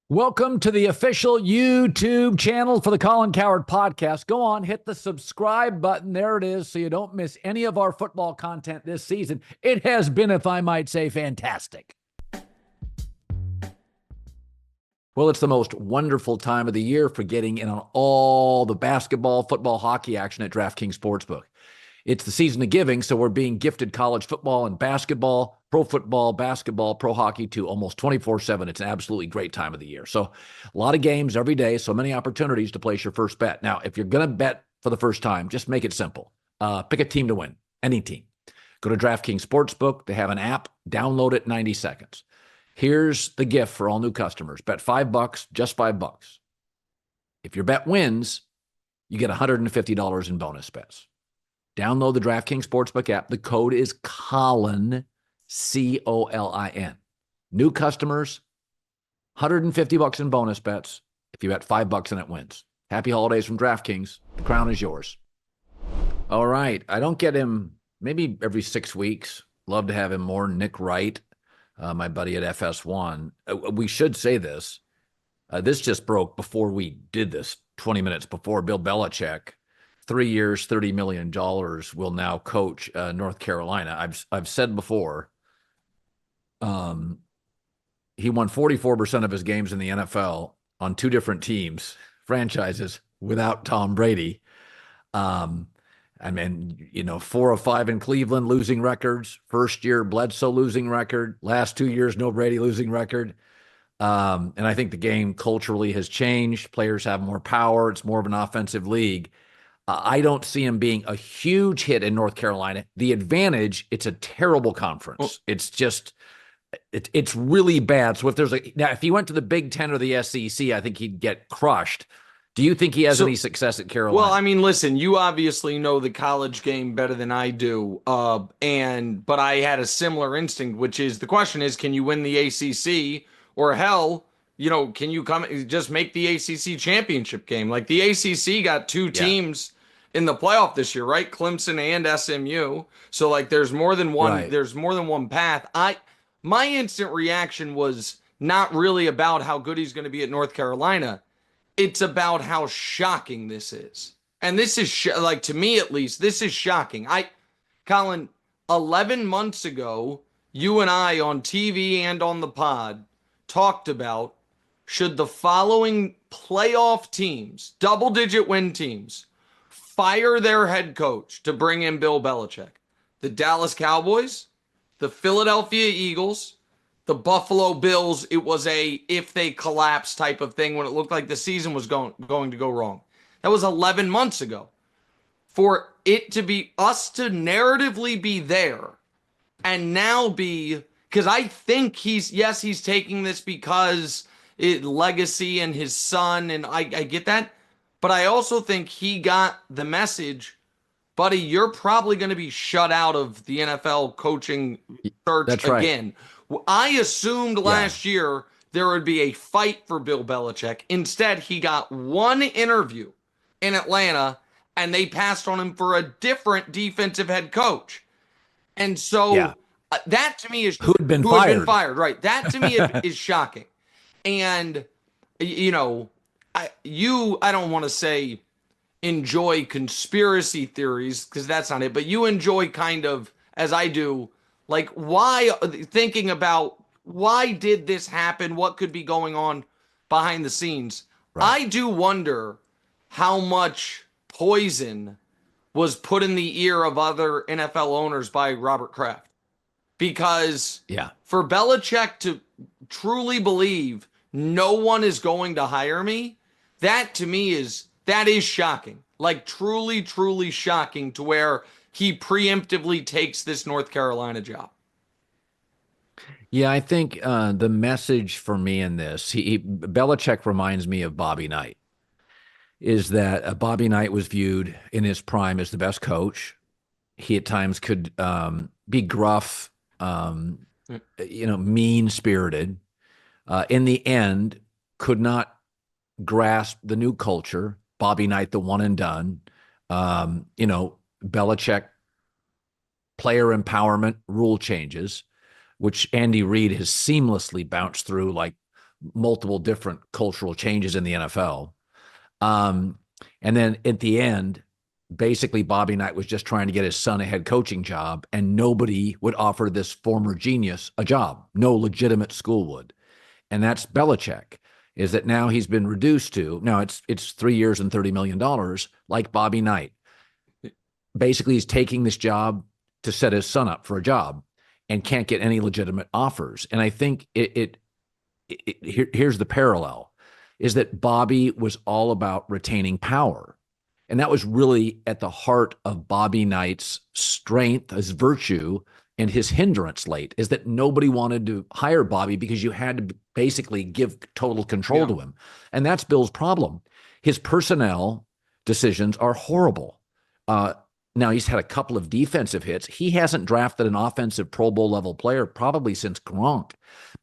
Welcome to the official YouTube channel for the Colin Cowherd podcast. Go on, hit the subscribe button. There it is, so you don't miss any of our football content this season. It has been, if I might say, fantastic. Well, it's the most wonderful time of the year for getting in on all the basketball, football, hockey action at DraftKings Sportsbook. It's the season of giving, so we're being gifted college football and basketball, pro football, basketball, pro hockey to almost 24/7. It's an absolutely great time of the year. So a lot of games every day, so many opportunities to place your first bet. Now, if you're going to bet for the first time, just make it simple. Pick a team to win, any team. Go to DraftKings Sportsbook. They have an app. Download it in 90 seconds. Here's the gift for all new customers. Bet $5, just $5. If your bet wins, you get $150 in bonus bets. Download the DraftKings Sportsbook app. The code is Colin, C-O-L-I-N. New customers, $150 in bonus bets. If you bet $5 and it wins. Happy holidays from DraftKings. The crown is yours. All right. I don't get him maybe every 6 weeks. Love to have him more. Nick Wright, my buddy at FS1. We should say this. This just broke before we did this, 20 minutes before. Bill Belichick, 3 years, $30 million, will now coach North Carolina. I've said before, he won 44% of his games in the NFL on two different franchises, without Tom Brady. I mean, 4 of 5 in Cleveland, losing records. First year, Bledsoe losing record. Last 2 years, no Brady losing record. And I think the game culturally has changed. Players have more power. It's more of an offensive league. I don't see him being a huge hit in North Carolina. The advantage, it's a terrible conference. It's just, it's really bad. So if he went to the Big Ten or the SEC, I think he'd get crushed. Do you think he has any success at Carolina? Well, I mean, listen, you obviously know the college game better than I do. But I had a similar instinct, which is the question is, can you win the ACC, or hell, can you just make the ACC championship game? Like, the ACC got two teams in the playoff this year, right? Clemson and SMU. So like, there's more than one. Right. There's more than one path. My instant reaction was not really about how good he's going to be at North Carolina. It's about how shocking this is. And this is to me, at least, this is shocking. Colin, 11 months ago, you and I on TV and on the pod talked about, should the following playoff teams, double-digit win teams, fire their head coach to bring in Bill Belichick? The Dallas Cowboys, the Philadelphia Eagles, the Buffalo Bills. It was a if they collapse type of thing when it looked like the season was going to go wrong. That was 11 months ago. For it to be us to narratively be there and now be, because I think he's taking this because legacy and his son, and I get that. But I also think he got the message, buddy, you're probably going to be shut out of the NFL coaching search again. Right. I assumed last year there would be a fight for Bill Belichick. Instead, he got one interview in Atlanta, and they passed on him for a different defensive head coach. And so that to me is who had been fired. Right. That to me is shocking. And, I don't want to say enjoy conspiracy theories, because that's not it, but you enjoy, kind of, as I do, like, thinking about why did this happen? What could be going on behind the scenes? Right. I do wonder how much poison was put in the ear of other NFL owners by Robert Kraft. Because for Belichick to truly believe no one is going to hire me, that to me is shocking. Like, truly, truly shocking, to where he preemptively takes this North Carolina job. Yeah, I think the message for me in this, Belichick reminds me of Bobby Knight, is that Bobby Knight was viewed in his prime as the best coach. He at times could be gruff, mean-spirited. In the end, could not grasp the new culture. Bobby Knight, the one and done. Belichick, player empowerment, rule changes, which Andy Reid has seamlessly bounced through like multiple different cultural changes in the NFL. And then at the end, basically Bobby Knight was just trying to get his son a head coaching job, and nobody would offer this former genius a job. No legitimate school would. And that's Belichick, is that now he's been reduced to, now it's 3 years and $30 million, like Bobby Knight. Basically, he's taking this job to set his son up for a job and can't get any legitimate offers. And I think here's the parallel, is that Bobby was all about retaining power. And that was really at the heart of Bobby Knight's strength, his virtue, and his hindrance late, is that nobody wanted to hire Bobby because you had to basically give total control to him. And that's Bill's problem. His personnel decisions are horrible. Now, he's had a couple of defensive hits. He hasn't drafted an offensive Pro Bowl level player probably since Gronk.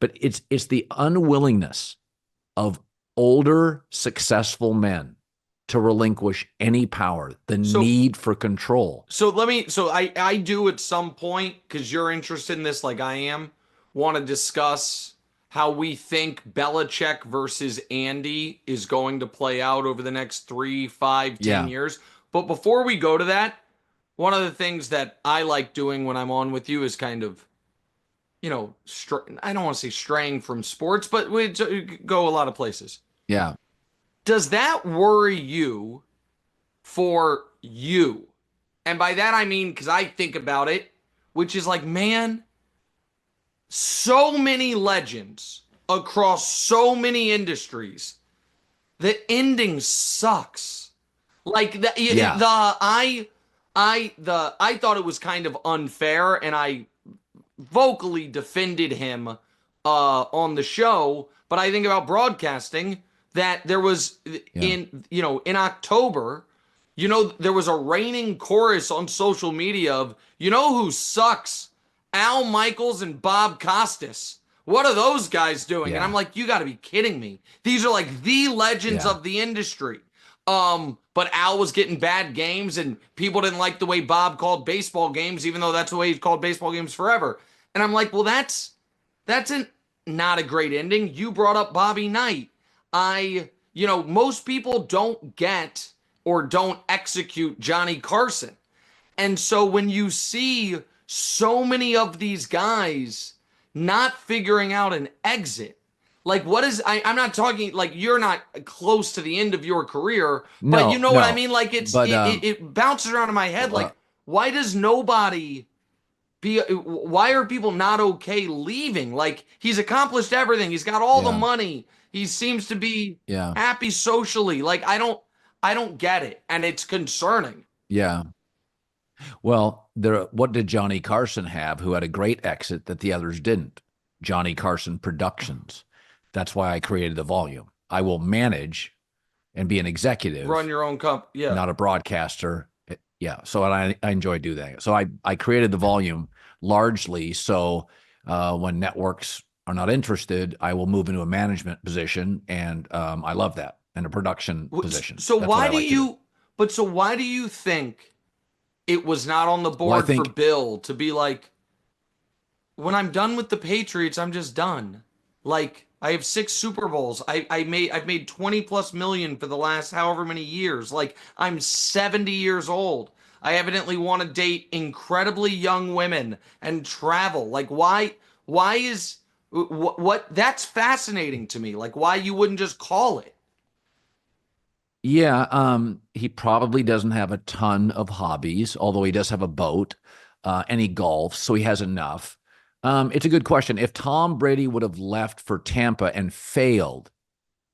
But it's the unwillingness of older, successful men to relinquish any power, the need for control. So I do at some point, because you're interested in this like I am, want to discuss how we think Belichick versus Andy is going to play out over the next 3, 5, 10 years. But before we go to that, one of the things that I like doing when I'm on with you is kind of, I don't want to say straying from sports, but we go a lot of places. Yeah. Does that worry you for you? And by that I mean, because I think about it, which is like, man, so many legends across so many industries, the ending sucks. Like I thought it was kind of unfair, and I vocally defended him on the show. But I think about broadcasting, that there was in October, there was a reigning chorus on social media of, who sucks? Al Michaels and Bob Costas. What are those guys doing? Yeah. And I'm like, you got to be kidding me. These are like the legends of the industry. But Al was getting bad games, and people didn't like the way Bob called baseball games, even though that's the way he's called baseball games forever. And I'm like, well, that's not a great ending. You brought up Bobby Knight. Most people don't get or don't execute Johnny Carson. And so when you see so many of these guys not figuring out an exit, like, what is, I'm not talking, like, you're not close to the end of your career, but you know what I mean? Like, it bounces around in my head. Like, why are people not okay leaving? Like, he's accomplished everything. He's got all the money. He seems to be happy socially. Like, I don't get it. And it's concerning. Yeah. Well, what did Johnny Carson have, who had a great exit that the others didn't? Johnny Carson Productions. That's why I created the volume. I will manage and be an executive. Run your own company. Yeah. Not a broadcaster. Yeah. So I enjoy doing that. So I created the volume largely so when networks are not interested, I will move into a management position, and I love that, and a production position. So why do you think it was not on the board for Bill to be like, when I'm done with the Patriots, I'm just done. Like, I have 6 Super Bowls. I've made 20 plus million for the last however many years. Like, I'm 70 years old. I evidently want to date incredibly young women and travel. Like, why is what that's fascinating to me. Like, why you wouldn't just call it. Yeah, he probably doesn't have a ton of hobbies, although he does have a boat, and he golfs, so he has enough. It's a good question. If Tom Brady would have left for Tampa and failed,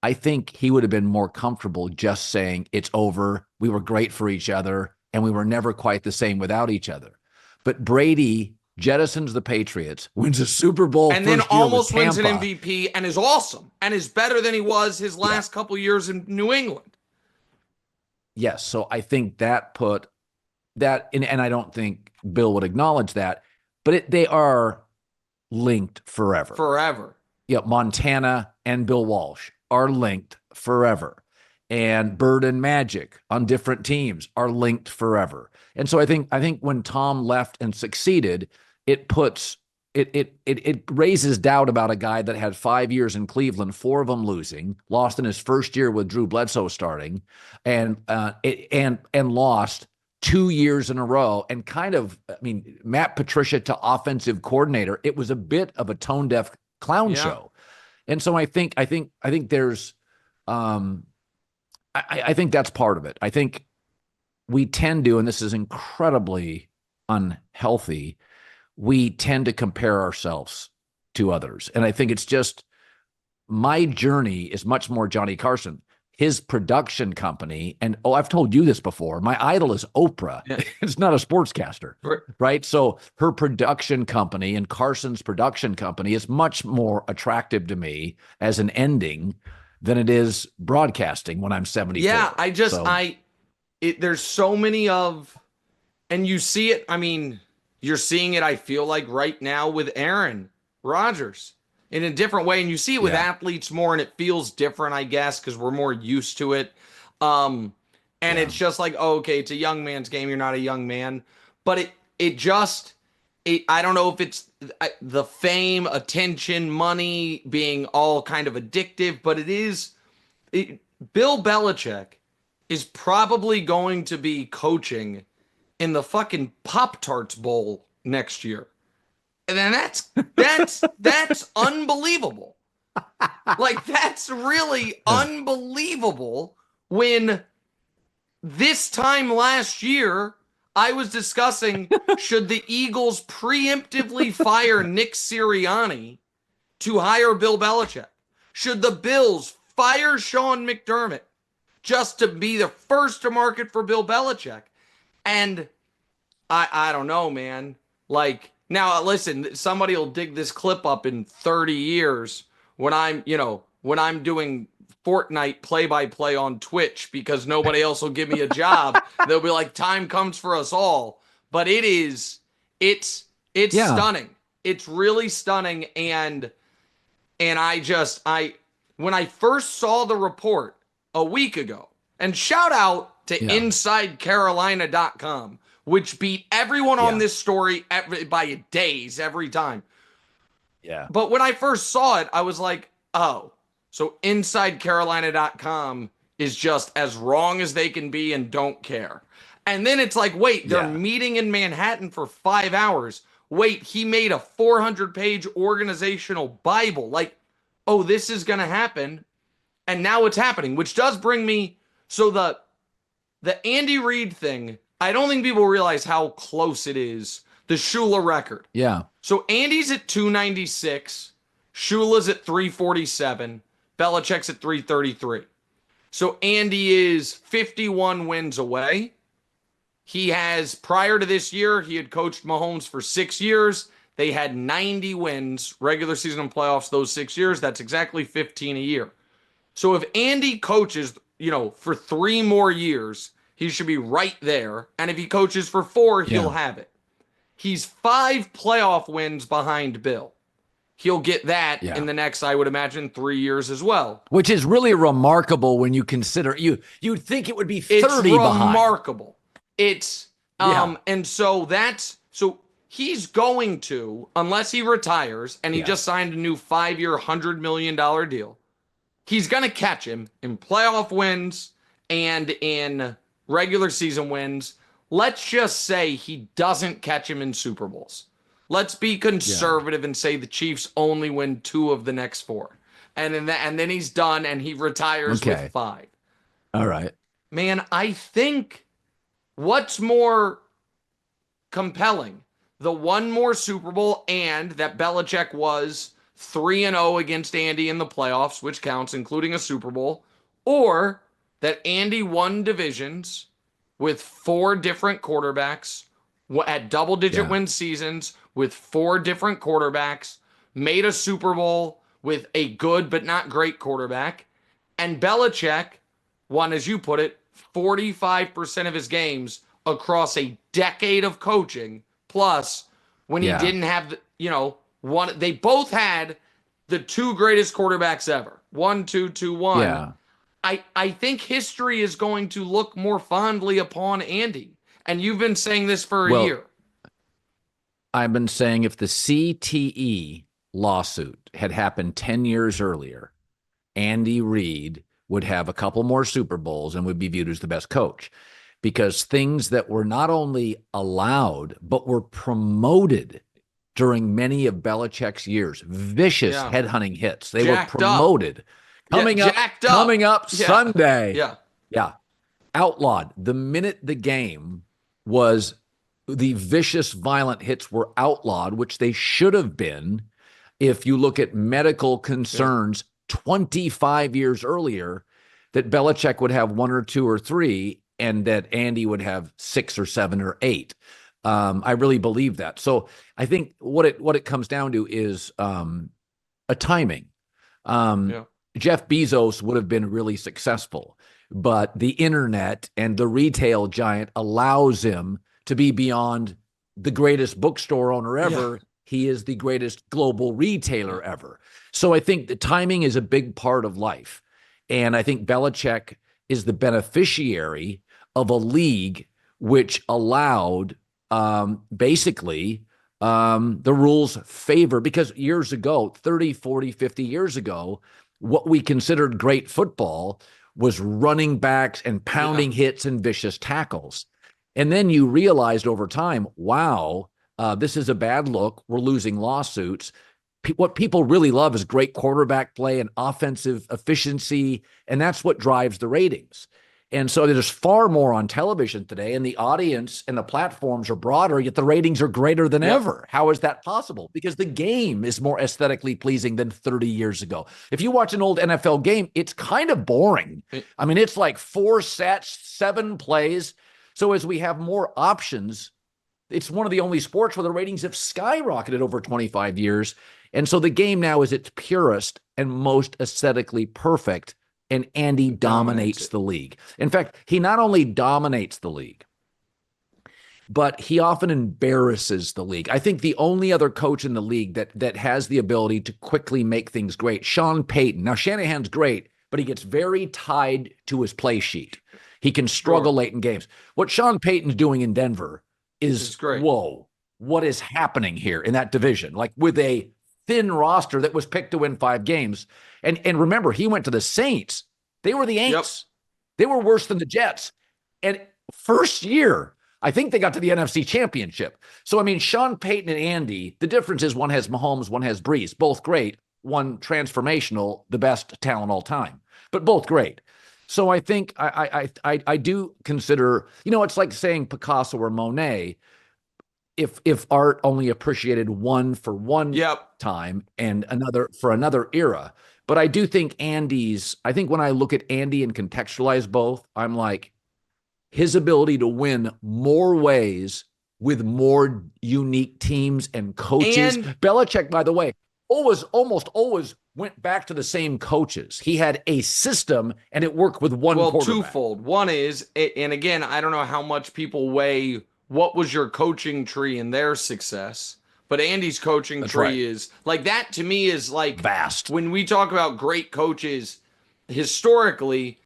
I think he would have been more comfortable just saying, it's over, we were great for each other, and we were never quite the same without each other. But Brady jettisons the Patriots, wins a Super Bowl, and then almost wins an MVP, and is awesome, and is better than he was his last couple years in New England. Yes, so I think that put that in, and I don't think Bill would acknowledge that, but they are linked forever. Forever. Yeah, Montana and Bill Walsh are linked forever. And Bird and Magic on different teams are linked forever. And so I think when Tom left and succeeded, it puts it raises doubt about a guy that had 5 years in Cleveland, 4 of them losing, lost in his first year with Drew Bledsoe starting, and lost 2 years in a row, and kind of, I mean, Matt Patricia to offensive coordinator. It was a bit of a tone deaf clown show, and so I think there's, I think that's part of it. I think we tend to, and this is incredibly unhealthy, we tend to compare ourselves to others. And I think it's just, my journey is much more Johnny Carson. His production company, and I've told you this before, my idol is Oprah. Yeah. It's not a sportscaster, right? So her production company and Carson's production company is much more attractive to me as an ending than it is broadcasting when I'm 74. Yeah, there's so many of, and you see it, I mean, you're seeing it, I feel like, right now with Aaron Rodgers in a different way. And you see it with athletes more, and it feels different, I guess, because we're more used to it. It's just like, oh, okay, it's a young man's game. You're not a young man. But I don't know if it's the fame, attention, money being all kind of addictive, but Bill Belichick is probably going to be coaching in the fucking Pop-Tarts Bowl next year. And then that's unbelievable. Like, that's really unbelievable, when this time last year I was discussing, should the Eagles preemptively fire Nick Sirianni to hire Bill Belichick? Should the Bills fire Sean McDermott just to be the first to market for Bill Belichick? And I don't know, man. Like, now listen, somebody will dig this clip up in 30 years when I'm doing Fortnite play-by-play on Twitch because nobody else will give me a job. They'll be like, time comes for us all. But it's stunning. It's really stunning. And when I first saw the report a week ago, and shout out to InsideCarolina.com, which beat everyone on this story by days every time. Yeah. But when I first saw it, I was like, oh, so InsideCarolina.com is just as wrong as they can be and don't care. And then it's like, wait, they're meeting in Manhattan for 5 hours. Wait, he made a 400-page organizational Bible. Like, oh, this is going to happen. And now it's happening, which does bring me, so the Andy Reid thing, I don't think people realize how close it is. The Shula record. Yeah. So Andy's at 296. Shula's at 347. Belichick's at 333. So Andy is 51 wins away. He has, prior to this year, he had coached Mahomes for 6 years. They had 90 wins, regular season and playoffs, those 6 years. That's exactly 15 a year. So if Andy coaches, for 3 more years, he should be right there. And if he coaches for 4, he'll have it. He's 5 playoff wins behind Bill. He'll get that in the next, I would imagine, 3 years as well. Which is really remarkable when you consider, you'd think it would be 30 behind. It's remarkable. And so he's going to, unless he retires, and he just signed a new 5-year, $100 million deal, he's going to catch him in playoff wins and in regular season wins. Let's just say he doesn't catch him in Super Bowls. Let's be conservative and say the Chiefs only win 2 of the next 4. And then he's done and he retires with 5. All right. Man, I think what's more compelling, the one more Super Bowl and that Belichick was 3-0 against Andy in the playoffs, which counts, including a Super Bowl, or that Andy won divisions with 4 different quarterbacks at double-digit win seasons with 4 different quarterbacks, made a Super Bowl with a good but not great quarterback, and Belichick won, as you put it, 45% of his games across a decade of coaching, plus when he didn't have, one. They both had the 2 greatest quarterbacks ever. 1, 2, 2, 1. Yeah. I think history is going to look more fondly upon Andy. And you've been saying this for a year. I've been saying if the CTE lawsuit had happened 10 years earlier, Andy Reid would have a couple more Super Bowls and would be viewed as the best coach, because things that were not only allowed, but were promoted during many of Belichick's years, vicious Yeah. headhunting hits. They were Jacked up. promoted. Yeah, Coming up, jacked coming up. up Yeah. Sunday. Yeah. Yeah. Outlawed. The minute the game was, the vicious, violent hits were outlawed, which they should have been if you look at medical concerns 25 years earlier, that Belichick would have one or two or three, and that Andy would have 6 or 7 or 8. I really believe that. So I think what it comes down to is a timing. Jeff Bezos would have been really successful, but the internet and the retail giant allows him to be beyond the greatest bookstore owner ever. He is the greatest global retailer ever. So I think the timing is a big part of life. And I think Belichick is the beneficiary of a league which allowed basically the rules favor, because years ago, 30, 40, 50 years ago, what we considered great football was running backs and pounding hits and vicious tackles. And then you realized over time, wow, this is a bad look. We're losing lawsuits. What people really love is great quarterback play and offensive efficiency, and that's what drives the ratings. And so there's far more on television today, and the audience and the platforms are broader, yet the ratings are greater than ever. How is that possible? Because the game is more aesthetically pleasing than 30 years ago. If you watch an old NFL game, it's kind of boring. I mean, it's like 4 sets, 7 plays. So as we have more options, it's one of the only sports where the ratings have skyrocketed over 25 years. And so the game now is its purest and most aesthetically perfect, and Andy dominates the league. In fact, he not only dominates the league, but he often embarrasses the league. I think the only other coach in the league that has the ability to quickly make things great, Sean Payton. Now, Shanahan's great, but he gets very tied to his play sheet. He can struggle late in games. What Sean Payton's doing in Denver is great. Whoa, what is happening here in that division? Like, with a thin roster that was picked to win 5 games. And remember, he went to the Saints. They were the Aints. They were worse than the Jets. And first year, I think they got to the NFC Championship. So, I mean, Sean Payton and Andy, the difference is one has Mahomes, one has Breeze. Both great. One transformational, the best talent all time. But both great. So I think I do consider, it's like saying Picasso or Monet. If art only appreciated one for one time and another for another era. But I do think I think when I look at Andy and contextualize both, I'm like, his ability to win more ways with more unique teams and coaches. And Belichick, by the way, almost always went back to the same coaches. He had a system, and it worked with one quarterback. Well, twofold. One is, and again, I don't know how much people weigh what was your coaching tree and their success, but Andy's coaching tree is like, that to me is like vast. When we talk about great coaches historically,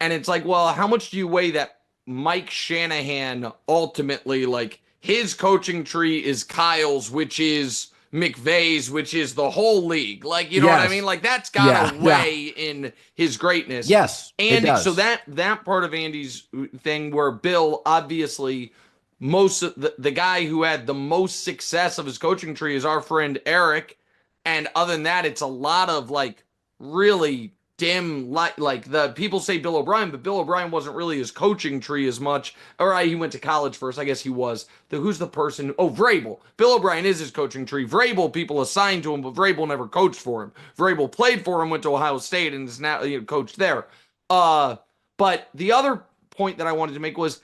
and it's like, well, how much do you weigh that Mike Shanahan ultimately, like, his coaching tree is Kyle's, which is McVay's, which is the whole league. Like, you know what I mean? Like, that's got to weigh in his greatness. Yes, and so that part of Andy's thing, where Bill, obviously, most of the guy who had the most success of his coaching tree is our friend Eric, and other than that, it's a lot of like really dim, like the people say Bill O'Brien, but Bill O'Brien wasn't really his coaching tree as much. All right, he went to college first. I guess he was. Who's the person? Oh, Vrabel. Bill O'Brien is his coaching tree. Vrabel, people assigned to him, but Vrabel never coached for him. Vrabel played for him, went to Ohio State, and is now coached there. But the other point that I wanted to make was,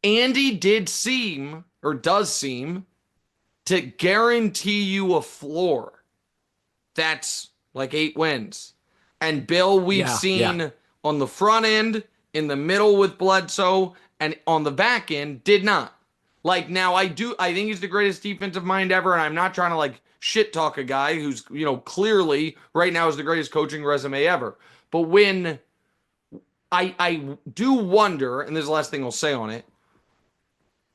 Andy does seem to guarantee you a floor that's like 8 wins. And Bill, we've seen on the front end, in the middle with Bledsoe, and on the back end, did not. Like, now I think he's the greatest defensive mind ever, and I'm not trying to like shit talk a guy who's, clearly right now is the greatest coaching resume ever. But when I do wonder, and there's the last thing I'll say on it,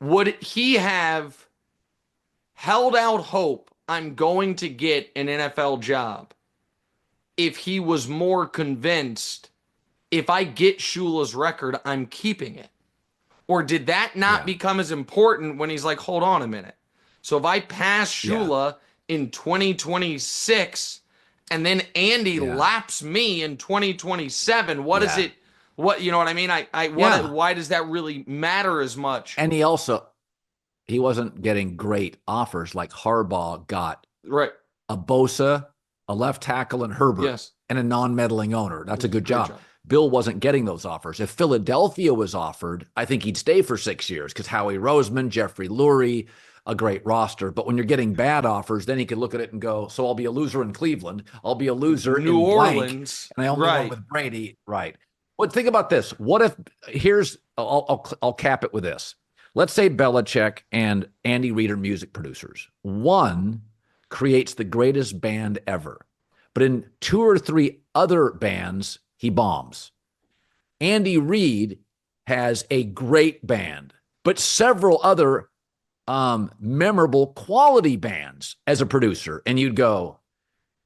would he have held out hope I'm going to get an NFL job if he was more convinced if I get Shula's record, I'm keeping it? Or did that not Yeah. become as important when he's like, hold on a minute. So if I pass Yeah. Shula in 2026 and then Andy Yeah. laps me in 2027, what is Yeah. it? What, you know what I mean? Yeah. Why does that really matter as much? And he wasn't getting great offers like Harbaugh got Right. a Bosa, a left tackle, and Herbert, Yes. and a non-meddling owner. That's a good Great job. job. Bill wasn't getting those offers. If Philadelphia was offered, I think he'd stay for 6 years because Howie Roseman, Jeffrey Lurie, a great roster. But when you're getting bad offers, then he could look at it and go, so I'll be a loser in Cleveland. I'll be a loser New in blank, Orleans. and I only won Right. with Brady. Right. But think about this. What if I'll cap it with this. Let's say Belichick and Andy Reid are music producers. One creates the greatest band ever, but in 2 or 3 other bands, he bombs. Andy Reid has a great band, but several other memorable quality bands as a producer. And you'd go,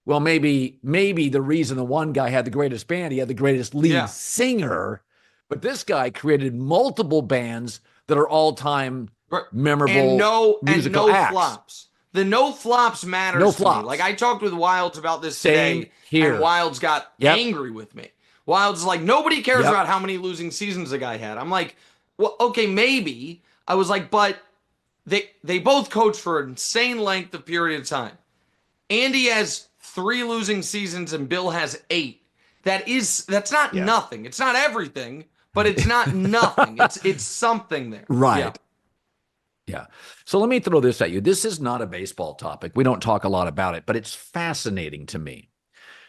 well, maybe the reason the one guy had the greatest band, he had the greatest lead singer, but this guy created multiple bands that are all-time memorable musical acts. Flops. The no flops matters No to flops. me. Like I talked with Wilds about this Same today, here. and Wilds got angry with me. Wilds is like, nobody cares about how many losing seasons the guy had. I'm like, well, okay, maybe. I was like, but they both coached for an insane length of period of time. Andy has 3 losing seasons and Bill has 8. That's not nothing. It's not everything, but it's not nothing. It's something there. Right. Yeah. So let me throw this at you. This is not a baseball topic. We don't talk a lot about it, but it's fascinating to me.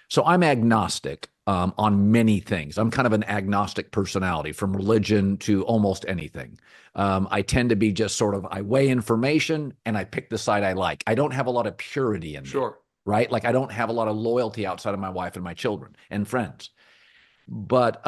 So I'm agnostic on many things. I'm kind of an agnostic personality, from religion to almost anything. I tend to be just sort of, I weigh information and I pick the side I like. I don't have a lot of purity in me. Sure. Right? Like I don't have a lot of loyalty outside of my wife and my children and friends. But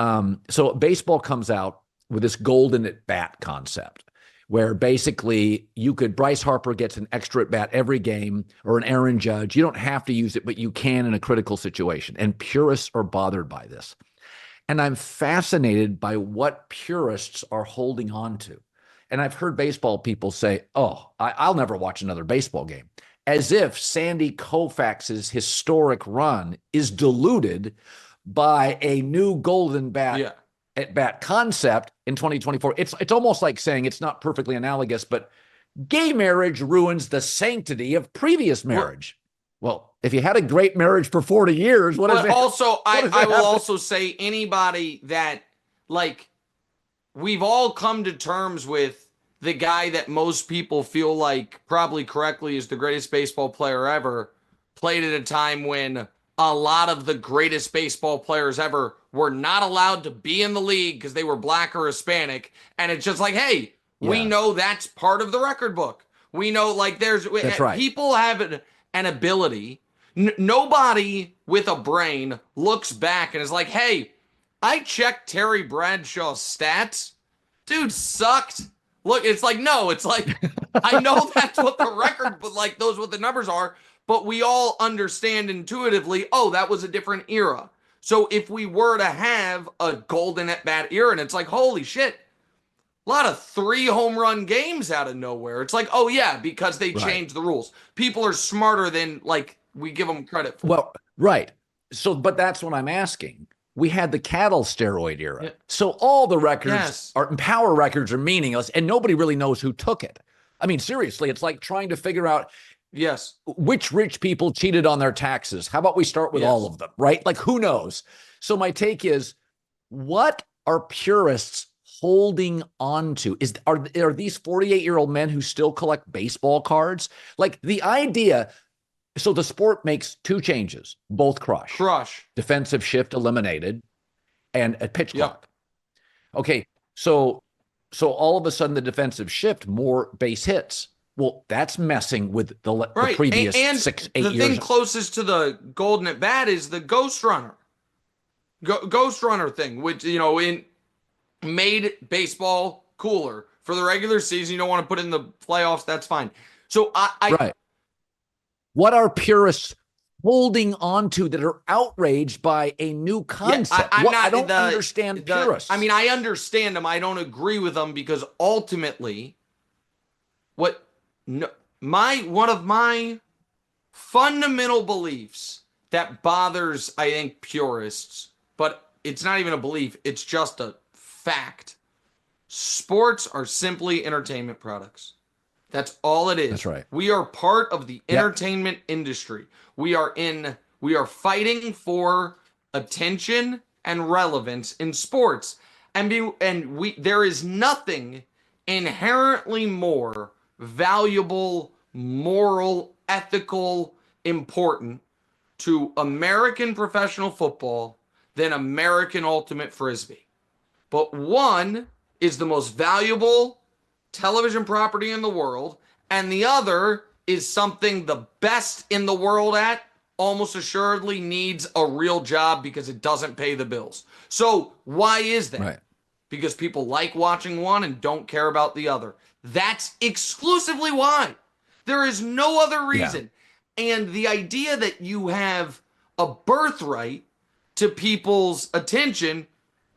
so baseball comes out with this golden at bat concept, where basically Bryce Harper gets an extra at bat every game, or an Aaron Judge. You don't have to use it, but you can in a critical situation. And purists are bothered by this. And I'm fascinated by what purists are holding on to. And I've heard baseball people say, oh, I'll never watch another baseball game, as if Sandy Koufax's historic run is diluted by a new golden bat at bat concept in 2024. It's almost like saying, it's not perfectly analogous, but gay marriage ruins the sanctity of previous marriage. Well, if you had a great marriage for 40 years, what is it? But also, I will also say, anybody that, like, we've all come to terms with the guy that most people feel like probably correctly is the greatest baseball player ever, played at a time when a lot of the greatest baseball players ever were not allowed to be in the league because they were black or Hispanic. And it's just like, hey, we know that's part of the record book. We know, like, That's right. People have an ability. Nobody with a brain looks back and is like, hey, I checked Terry Bradshaw's stats. Dude sucked. Look, it's like, no, it's like, I know that's what the record, but like, those what the numbers are. But we all understand intuitively, oh, that was a different era. So if we were to have a golden at bat era, and it's like, holy shit, a lot of 3 home run games out of nowhere. It's like, oh yeah, because they changed the rules. People are smarter than, like, we give them credit for. Well, right. So, but that's what I'm asking. We had the cattle steroid era. Yeah. So all the records power records are meaningless, and nobody really knows who took it. I mean, seriously, it's like trying to figure out which rich people cheated on their taxes. How about we start with all of them, right? Like, who knows? So my take is, what are purists holding on to? Are these 48-year-old men who still collect baseball cards? Like, the idea, so the sport makes 2 changes, both crush. Defensive shift eliminated, and a pitch clock. Okay, so all of a sudden the defensive shift, more base hits. Well, that's messing with the previous 6-8 years. The thing closest to the golden at bat is the ghost runner. Ghost runner thing, which, made baseball cooler. For the regular season, you don't want to put in the playoffs, that's fine. So Right. What are purists holding on to that are outraged by a new concept? I don't understand purists. I mean, I understand them. I don't agree with them because ultimately, one of my fundamental beliefs that bothers, I think, purists, but it's not even a belief, it's just a fact. Sports are simply entertainment products. That's all it is. That's right. We are part of the entertainment industry. We are fighting for attention and relevance in sports. There is nothing inherently more valuable, moral, ethical, important to American professional football than American Ultimate Frisbee. But one is the most valuable television property in the world, and the other is something the best in the world at almost assuredly needs a real job because it doesn't pay the bills. So why is that? Right. Because people like watching one and don't care about the other. That's exclusively why. There is no other reason. Yeah. And the idea that you have a birthright to people's attention,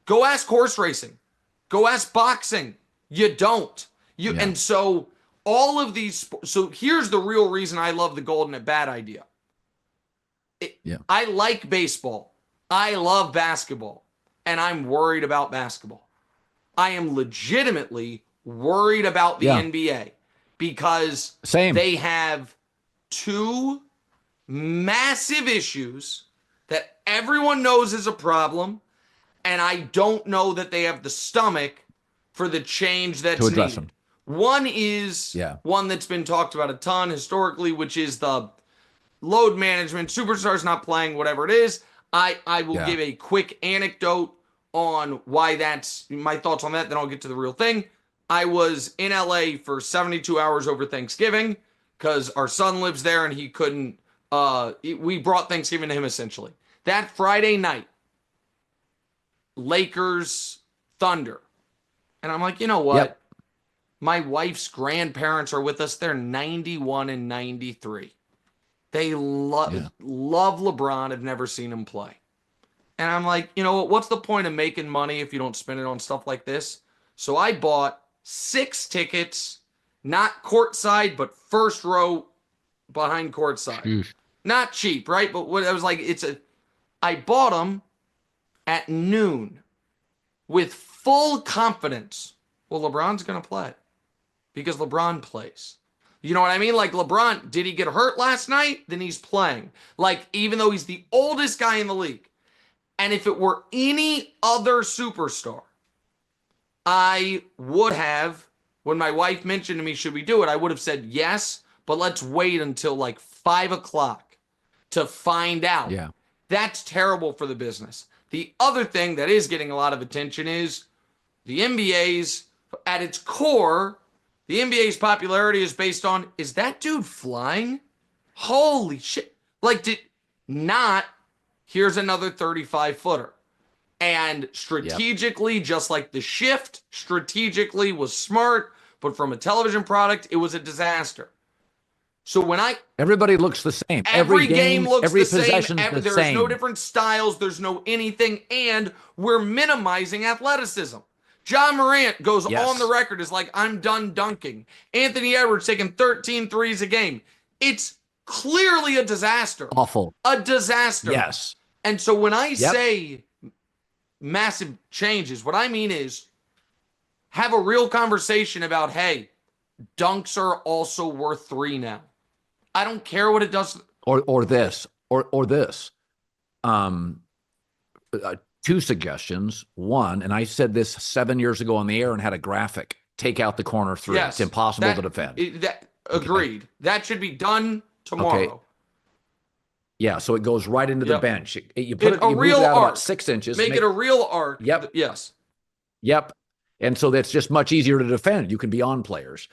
go ask horse racing. Go ask boxing. You don't. And so all of these, so here's the real reason I love the golden at bat idea. I like baseball. I love basketball. And I'm worried about basketball. I am legitimately worried about the NBA because they have two massive issues that everyone knows is a problem. And I don't know that they have the stomach for the change that's to address needed. Them. One is one that's been talked about a ton historically, which is the load management. Superstars not playing, whatever it is. I will give a quick anecdote on why that's my thoughts on that. Then I'll get to the real thing. I was in LA for 72 hours over Thanksgiving because our son lives there and he couldn't. We brought Thanksgiving to him essentially. That Friday night, Lakers, Thunder. And I'm like, you know what? Yep. My wife's grandparents are with us. They're 91 and 93. They love LeBron. I've never seen him play. And I'm like, you know what? What's the point of making money if you don't spend it on stuff like this? So I bought 6 tickets, not courtside, but first row behind courtside. Not cheap, right? But what I was like, I bought them at noon with full confidence. Well, LeBron's going to play because LeBron plays. You know what I mean? Like LeBron, did he get hurt last night? Then he's playing. Like, even though he's the oldest guy in the league. And if it were any other superstar, I would have, when my wife mentioned to me, should we do it? I would have said yes, but let's wait until like 5 o'clock to find out. Yeah. That's terrible for the business. The other thing that is getting a lot of attention is the NBA's, at its core, the NBA's popularity is based on, is that dude flying? Holy shit. Like, here's another 35-footer. And strategically, just like the shift, strategically was smart, but from a television product, it was a disaster. So everybody looks the same. Every game looks every the same. Possession's the There's same. no different styles. There's no anything. And we're minimizing athleticism. John Morant goes on the record as like, I'm done dunking. Anthony Edwards taking 13 threes a game. It's clearly a disaster. Awful. A disaster. Yes. And so when I say massive changes, what I mean is have a real conversation about, hey, dunks are also worth 3 now. I don't care what it does. Or this. 2 suggestions. One, and I said this 7 years ago on the air and had a graphic. Take out the corner 3. Yes, it's impossible to defend. Agreed. Okay. That should be done tomorrow. Okay. Yeah, so it goes right into the bench. You put you move it out about 6 inches. Make it a real arc. Yep. Yes. Yep. And so that's just much easier to defend. You can be on players.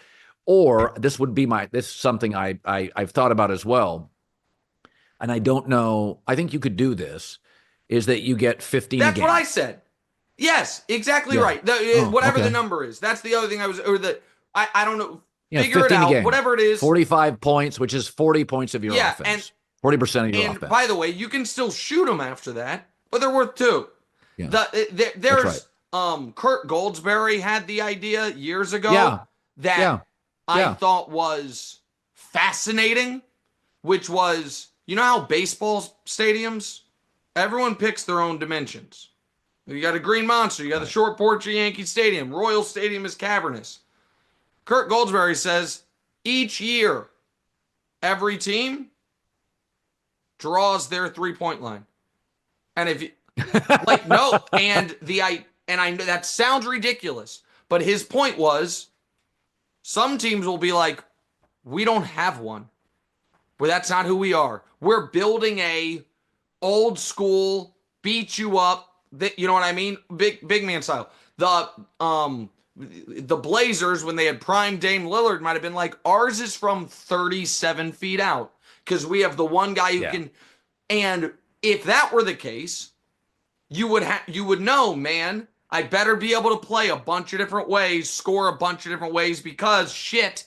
Or this is something I've thought about as well. And I don't know. I think you could do this. Is that you get 15 That's a game. What I said. Yes, exactly right. Whatever the number is. That's the other thing I don't know. Figure it out, whatever it is. 45 points, which is 40 points of your offense. And 40% of your offense. And by the way, you can still shoot them after that, but they're worth 2. Yeah. There's Kurt Goldsberry had the idea years ago that I thought was fascinating, which was, you know how baseball stadiums, everyone picks their own dimensions. You got a green monster, you got the short porch of Yankee Stadium, Royal Stadium is cavernous. Kurt Goldsberry says each year, every team draws their 3-point line. And if you I know that sounds ridiculous, but his point was some teams will be like, we don't have one. Well, that's not who we are. We're building a old school, beat you up, you know what I mean? Big man style. The Blazers, when they had prime Dame Lillard, might have been like, ours is from 37 feet out because we have the one guy who can. And if that were the case, you would know, man, I better be able to play a bunch of different ways, score a bunch of different ways because shit,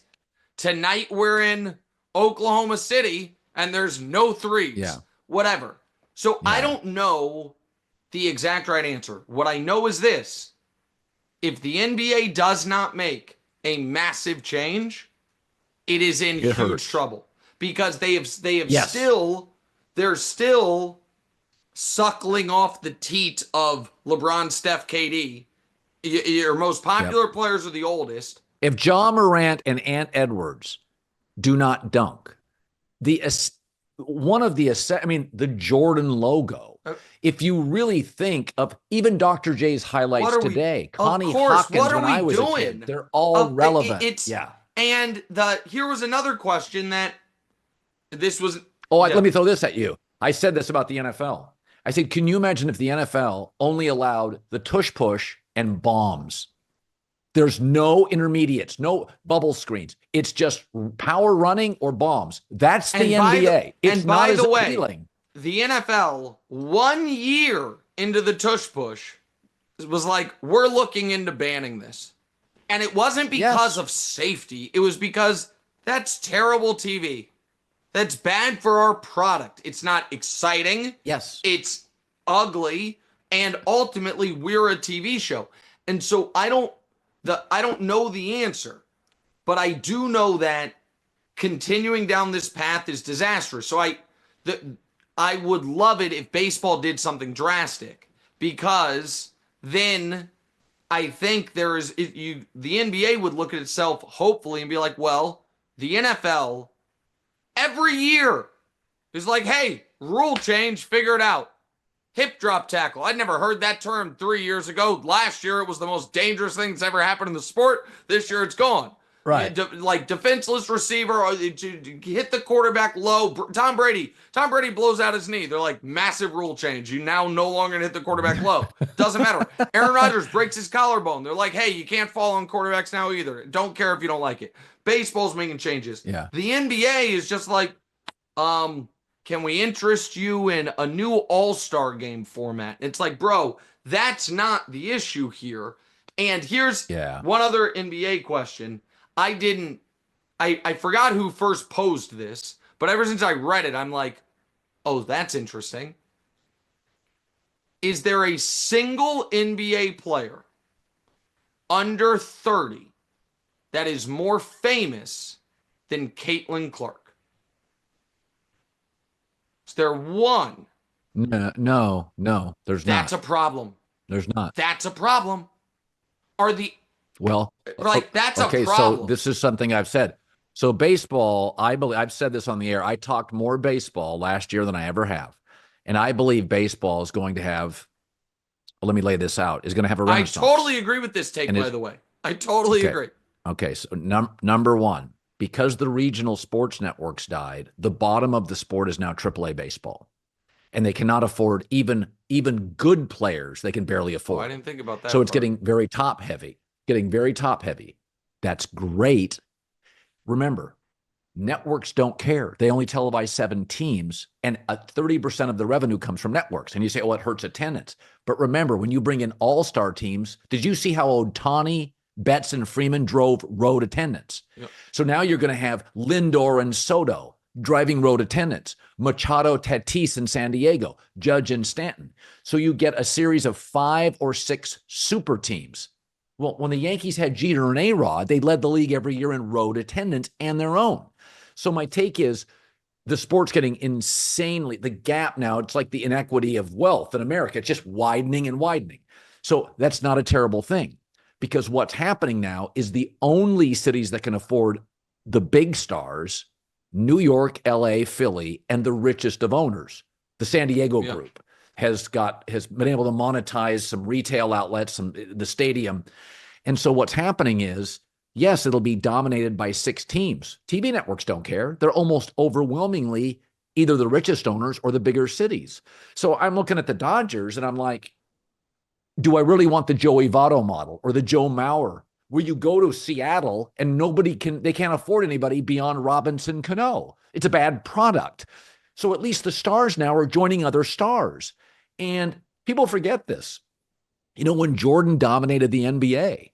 tonight we're in Oklahoma City and there's no threes. Yeah. Whatever. So I don't know the exact right answer. What I know is this. If the NBA does not make a massive change, it is in huge trouble because they're still suckling off the teat of LeBron, Steph, KD. Your most popular players are the oldest. If Ja Morant and Ant Edwards do not dunk, the Jordan logo. If you really think of even Dr. J's highlights today, Connie Hawkins when I was a kid, they're all relevant. And here was another question that this was. Let me throw this at you. I said this about the NFL. I said, can you imagine if the NFL only allowed the tush push and bombs? There's no intermediates, no bubble screens. It's just power running or bombs. That's the NBA. It's not as appealing. The NFL, 1 year into the tush push, was like, we're looking into banning this. And it wasn't because of safety. It was because that's terrible TV. That's bad for our product. It's not exciting. Yes. It's ugly. And ultimately, we're a TV show. And so I don't know the answer. But I do know that continuing down this path is disastrous. So I would love it if baseball did something drastic, because then I think the NBA would look at itself hopefully and be like, well, the NFL every year is like, hey, rule change, figure it out. Hip drop tackle. I'd never heard that term 3 years ago. Last year, it was the most dangerous thing that's ever happened in the sport. This year, it's gone. Right. Like defenseless receiver, or hit the quarterback low. Tom Brady blows out his knee. They're like, massive rule change. You now no longer hit the quarterback low. Doesn't matter. Aaron Rodgers breaks his collarbone. They're like, hey, you can't fall on quarterbacks now either. Don't care if you don't like it. Baseball's making changes. Yeah. The NBA is just like, can we interest you in a new all-star game format? It's like, bro, that's not the issue here. And here's one other NBA question. I forgot who first posed this, but ever since I read it, I'm like, oh, that's interesting. Is there a single NBA player under 30 that is more famous than Caitlin Clark? Is there one? No, there's not. That's a problem. There's not. That's a problem. That's a problem. So this is something I've said. So baseball, I believe I've said this on the air. I talked more baseball last year than I ever have. And I believe baseball is going to have, let me lay this out, is going to have a renaissance. I totally agree with this take, by the way. I totally agree. Okay, so number one, because the regional sports networks died, the bottom of the sport is now AAA baseball. And they cannot afford even good players. They can barely afford. Oh, I didn't think about that. So it's getting very top heavy. That's great. Remember, networks don't care. They only televise 7 teams, and 30% of the revenue comes from networks. And you say, oh, it hurts attendance. But remember, when you bring in all-star teams, did you see how Ohtani Betts and Freeman drove road attendance. Yep. So now you're going to have Lindor and Soto driving road attendance, Machado, Tatis in San Diego, Judge and Stanton. So you get a series of 5 or 6 super teams. Well, when the Yankees had Jeter and A-Rod, they led the league every year in road attendance and their own. So my take is the sport's getting insanely, the gap now, it's like the inequity of wealth in America. It's just widening and widening. So that's not a terrible thing, because what's happening now is the only cities that can afford the big stars, New York, LA, Philly, and the richest of owners, the San Diego group, has been able to monetize some retail outlets, the stadium. And so what's happening is, yes, it'll be dominated by 6 teams. TV networks don't care. They're almost overwhelmingly either the richest owners or the bigger cities. So I'm looking at the Dodgers and I'm like, do I really want the Joey Votto model or the Joe Mauer, where you go to Seattle and they can't afford anybody beyond Robinson Cano? It's a bad product. So at least the stars now are joining other stars. And people forget this. When Jordan dominated the NBA,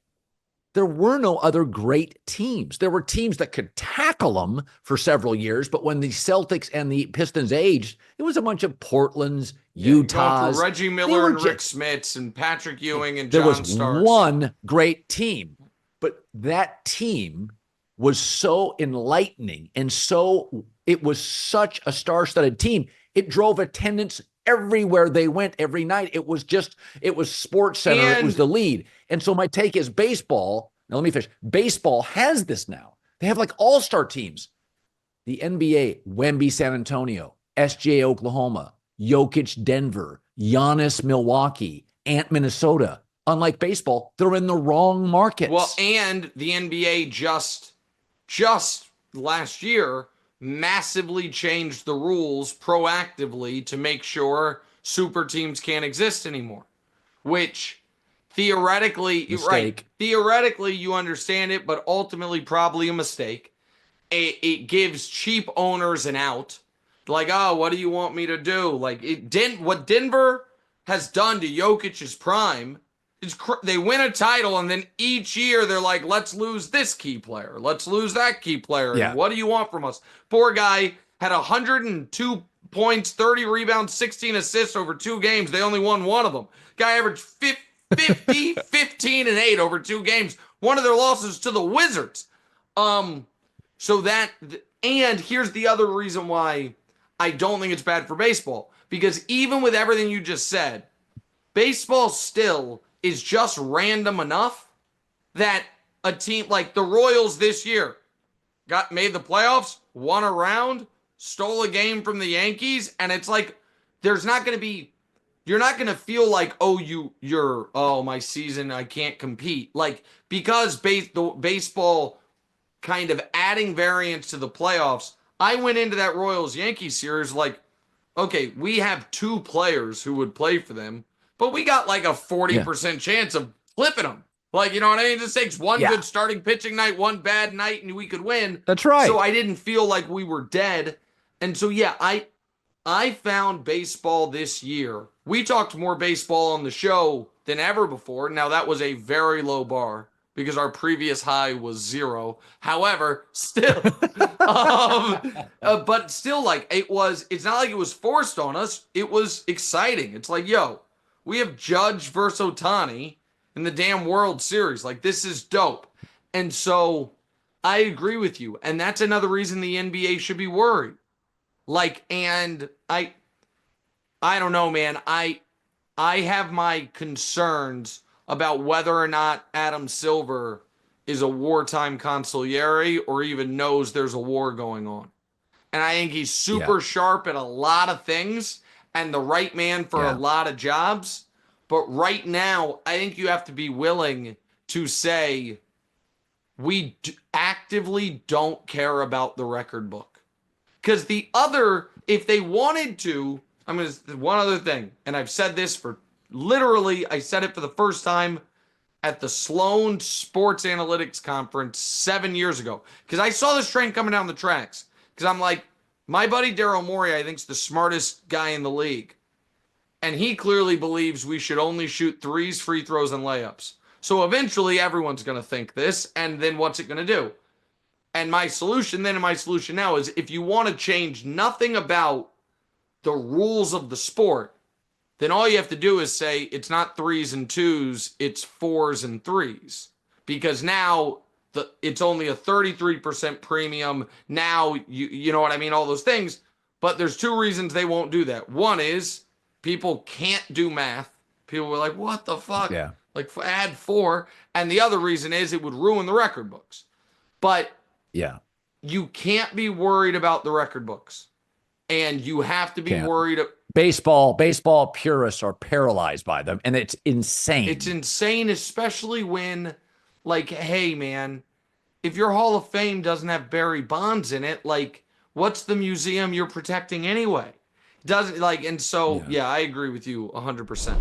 there were no other great teams. There were teams that could tackle them for several years, but when the Celtics and the Pistons aged, it was a bunch of Portlands, Utahs. Reggie Miller and Rick Smits and Patrick Ewing and John Starks. There was one great team, but that team was so enlightening, and it was such a star-studded team. It drove attendance everywhere they went every night. It was Sports Center. It was the lead. And so my take is baseball. Now let me finish. Baseball has this now. They have like all-star teams. The NBA, Wemby, San Antonio, SGA, Oklahoma, Jokic, Denver, Giannis, Milwaukee, Ant, Minnesota. Unlike baseball, they're in the wrong markets. Well, and the NBA just last year massively changed the rules proactively to make sure super teams can't exist anymore, which theoretically, right? Theoretically, you understand it, but ultimately probably a mistake. It gives cheap owners an out. Like, oh, what do you want me to do? Like, what Denver has done to Jokic's prime is they win a title, and then each year they're like, let's lose this key player. Let's lose that key player. Yeah. And what do you want from us? Poor guy had 102 points, 30 rebounds, 16 assists over 2 games. They only won one of them. Guy averaged 50, 15, and 8 over 2 games. One of their losses to the Wizards. And here's the other reason why I don't think it's bad for baseball. Because even with everything you just said, baseball still is just random enough that a team like the Royals this year made the playoffs, won a round, stole a game from the Yankees, and it's like you're not going to feel like, my season, I can't compete. Like, because the baseball kind of adding variance to the playoffs, I went into that Royals-Yankees series like, okay, we have 2 players who would play for them, but we got like a 40% chance of flipping them. Like, you know what I mean? It just takes one good starting pitching night, one bad night, and we could win. That's right. So I didn't feel like we were dead. And so, I found baseball this year. We talked more baseball on the show than ever before. Now, that was a very low bar because our previous high was 0. However, still, but still, like, it's not like it was forced on us. It was exciting. It's like, we have Judge versus Ohtani in the damn World Series. Like, this is dope. And so I agree with you. And that's another reason the NBA should be worried. Like, and I don't know, man. I have my concerns about whether or not Adam Silver is a wartime consigliere or even knows there's a war going on. And I think he's super sharp at a lot of things and the right man for a lot of jobs. But right now, I think you have to be willing to say, we actively don't care about the record book. Because if they wanted to, one other thing, and I've said this I said it for the first time at the Sloan Sports Analytics Conference 7 years ago. Because I saw this train coming down the tracks. Because I'm like, my buddy Daryl Morey, I think, is the smartest guy in the league. And he clearly believes we should only shoot threes, free throws, and layups. So eventually everyone's going to think this, and then what's it going to do? And my solution now is if you want to change nothing about the rules of the sport, then all you have to do is say it's not 3s and 2s, it's 4s and 3s. Because now it's only a 33% premium. Now, you know what I mean? All those things. But there's two reasons they won't do that. One is people can't do math. People were like, what the fuck? Yeah. Like, add 4. And the other reason is it would ruin the record books. But yeah, you can't be worried about the record books. And you have to be worried. Baseball purists are paralyzed by them, and it's insane. It's insane, especially when, like, hey, man, if your Hall of Fame doesn't have Barry Bonds in it, like, what's the museum you're protecting anyway? Doesn't, like, and so, yeah, I agree with you 100%.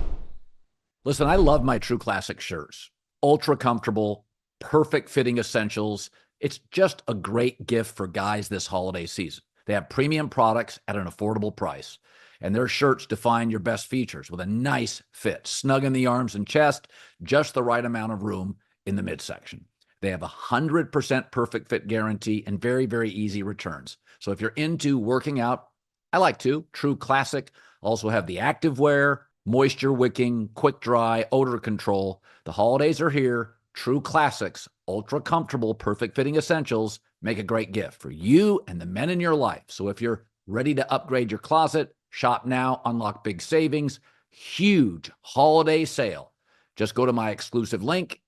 Listen, I love my True Classic shirts. Ultra comfortable, perfect fitting essentials. It's just a great gift for guys this holiday season. They have premium products at an affordable price, and their shirts define your best features with a nice fit, snug in the arms and chest, just the right amount of room in the midsection. They have a 100% perfect fit guarantee and very, very easy returns. So if you're into working out, I like to. True Classic also have the active wear, moisture wicking, quick dry, odor control. The holidays are here. True Classics, ultra comfortable, perfect fitting essentials make a great gift for you and the men in your life. So if you're ready to upgrade your closet, shop now, unlock big savings, huge holiday sale. Just go to my exclusive link,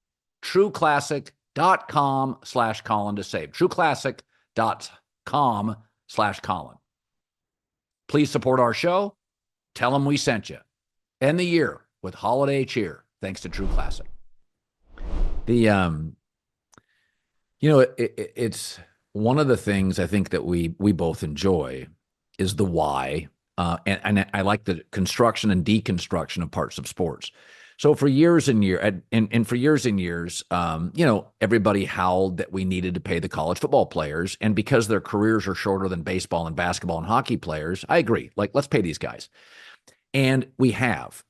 trueclassic.com/Colin to save. trueclassic.com/Colin. Please support our show. Tell them we sent you. End the year with holiday cheer, thanks to True Classic. It's one of the things I think that we both enjoy is the why, and I like the construction and deconstruction of parts of sports. So for years and years, everybody howled that we needed to pay the college football players, and because their careers are shorter than baseball and basketball and hockey players, I agree. Like, let's pay these guys, and we have.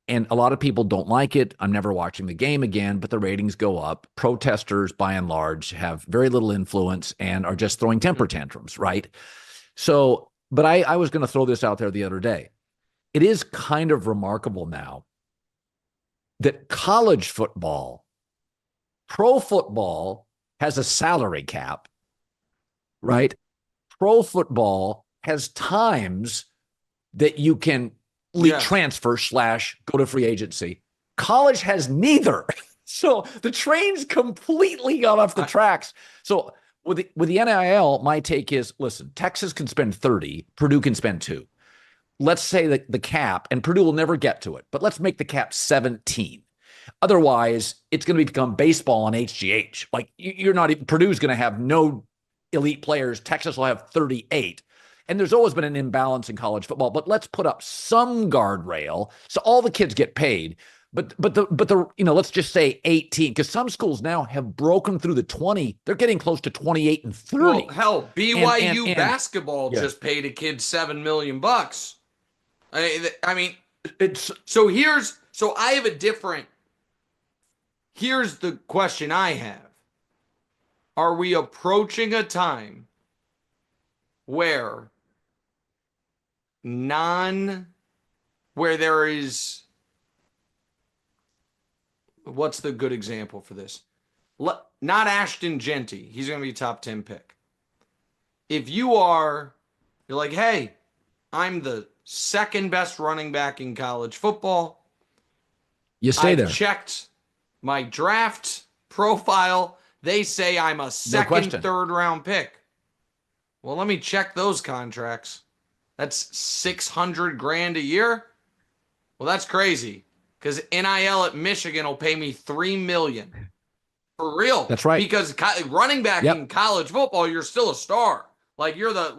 And a lot of people don't like it. I'm never watching the game again, but the ratings go up. Protesters, by and large, have very little influence and are just throwing temper tantrums, right? So, but I was going to throw this out there the other day. It is kind of remarkable now that college football, pro football has a salary cap, right? Pro football has times that you can transfer / go to free agency. College has neither. So the train's completely got off the tracks. So with the NIL, my take is, listen, Texas can spend 30, Purdue can spend 2. Let's say that the cap, and Purdue will never get to it, but let's make the cap 17. Otherwise, it's going to become baseball on HGH. Like, you're not even, Purdue's going to have no elite players. Texas will have 38. And there's always been an imbalance in college football, but let's put up some guardrail so all the kids get paid. But let's just say 18, because some schools now have broken through the 20. They're getting close to 28 and 30. Well, hell, BYU basketball just paid a kid $7 million. I mean, here's the question I have. Are we approaching a time where there is, what's the good example for this? Not Ashton Genty. He's going to be a top 10 pick. If you're like, hey, I'm the second best running back in college football. You stay there. I checked my draft profile. They say I'm a second, third round pick. Well, let me check those contracts. That's $600,000 a year. Well, that's crazy, because NIL at Michigan will pay me $3 million for real. That's right. Because running back in college football, you're still a star. Like, you're the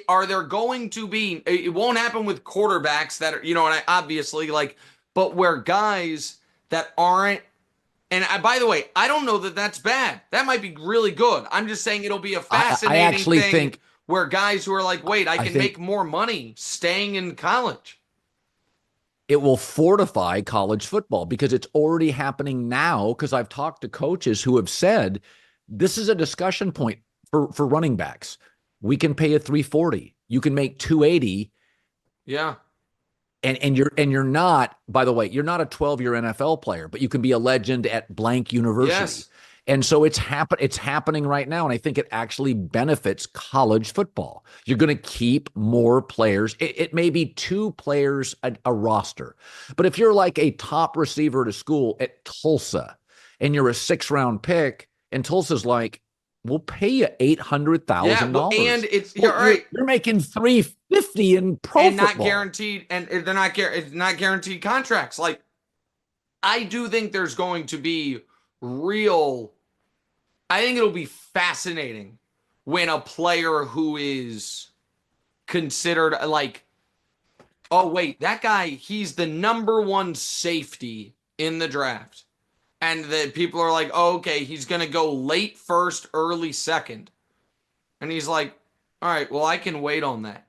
are there going to be? It won't happen with quarterbacks that are, and obviously but where guys that aren't. And by the way, I don't know that that's bad. That might be really good. I'm just saying it'll be a fascinating thing where guys who are like, wait, I can make more money staying in college. it will fortify college football because it's already happening now. Because I've talked to coaches who have said this is a discussion point for running backs. We can pay a 340. You can make 280. Yeah. And you're not, by the way, you're not a 12-year NFL player, but you can be a legend at blank university. Yes. And so it's happening right now. And I think it actually benefits college football. You're going to keep more players. It may be 2 players a roster. But if you're like a top receiver at a school at Tulsa and you're a 6th-round pick and Tulsa's like, we'll pay you $800,000. Yeah, and you're right. You're making $350 in pro and football. Not guaranteed, and they're not guaranteed contracts. Like, I do think there's going to be real. I think it'll be fascinating when a player who is considered like, oh wait, that guy, he's the #1 safety in the draft. And the people are like, oh, okay, he's going to go late first, early second. And he's like, all right, well, I can wait on that.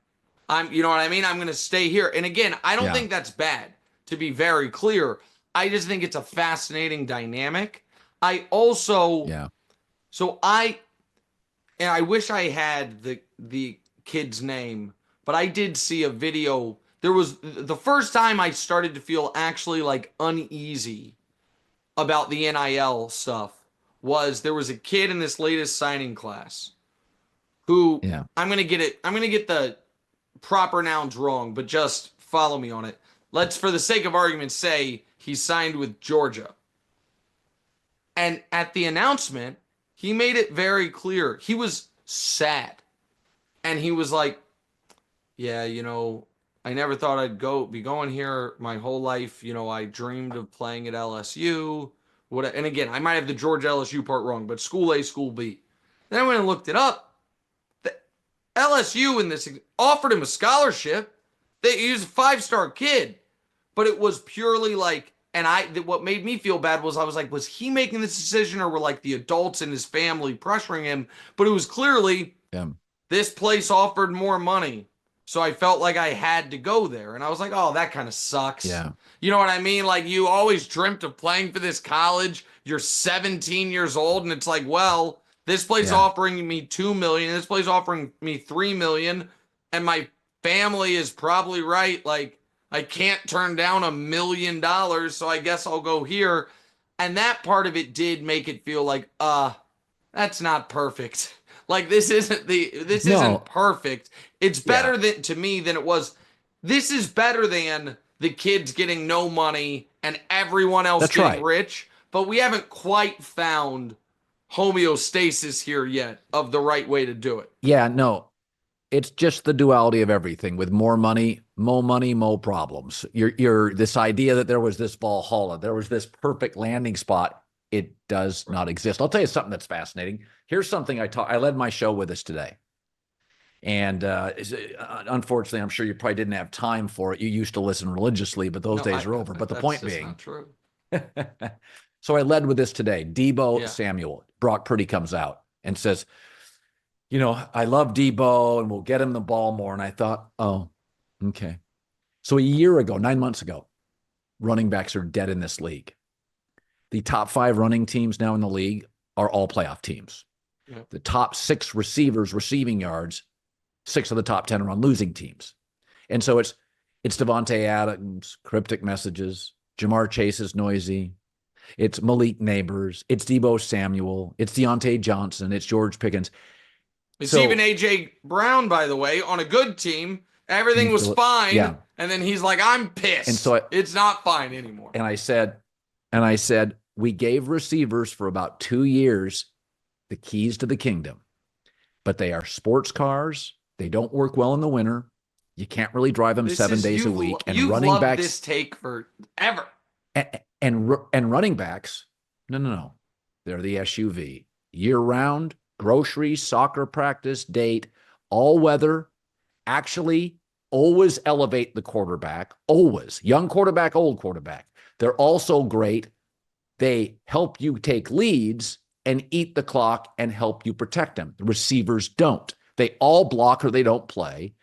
You know what I mean? I'm going to stay here. And again, I don't think that's bad, to be very clear. I just think it's a fascinating dynamic. I also, and I wish I had the kid's name, but I did see a video. There was the first time I started to feel actually like uneasy about the NIL stuff was there was a kid in this latest signing class who I'm going to get the proper nouns wrong, but just follow me on it. Let's, for the sake of argument, say he signed with Georgia. And at the announcement, he made it very clear. He was sad. And he was like, yeah, I never thought I'd be going here my whole life. I dreamed of playing at LSU. And again, I might have the Georgia LSU part wrong, but school A, school B. Then I went and looked it up. The LSU in this offered him a scholarship. He was a 5-star kid, but it was purely like, and what made me feel bad was I was like, was he making this decision or were like the adults in his family pressuring him? But it was clearly this place offered more money. So I felt like I had to go there. And I was like, oh, that kind of sucks. Yeah. You know what I mean? Like, you always dreamt of playing for this college. You're 17 years old. And it's like, well, this place offering me $2 million. This place offering me $3 million. And my family is probably right. Like, I can't turn down $1 million. So I guess I'll go here. And that part of it did make it feel like, that's not perfect. Like, this isn't perfect. It's better to me than it was. This is better than the kids getting no money and everyone else getting rich. But we haven't quite found homeostasis here yet of the right way to do it. Yeah, no. It's just the duality of everything. With more money, more problems. You're this idea that there was this Valhalla, there was this perfect landing spot. It does not exist. I'll tell you something that's fascinating. Here's something I led my show with us today. And unfortunately, I'm sure you probably didn't have time for it. You used to listen religiously, but those days are over. But the point being, not true. So I led with this today. Deebo Samuel. Brock Purdy comes out and says, I love Deebo and we'll get him the ball more. And I thought, oh, okay. So a year ago, 9 months ago, running backs are dead in this league. The top 5 running teams now in the league are all playoff teams. Yep. The top 6 receivers, receiving yards, 6 of the top 10 are on losing teams. And so it's Devontae Adams, cryptic messages. Jamar Chase is noisy. It's Malik Neighbors. It's Deebo Samuel. It's Deontay Johnson. It's George Pickens. It's even A.J. Brown, by the way, on a good team. Everything was fine. Yeah. And then he's like, I'm pissed. And so it's not fine anymore. And I said, we gave receivers for about 2 years the keys to the kingdom, but they are sports cars. They don't work well in the winter. You can't really drive them 7 days a week. And running backs, this take forever. And running backs, no. They're the SUV. Year round, groceries, soccer practice, date, all weather. Actually, always elevate the quarterback. Always. Young quarterback, old quarterback. They're also great. They help you take leads and eat the clock and help you protect them. The receivers don't. They all block or they don't play.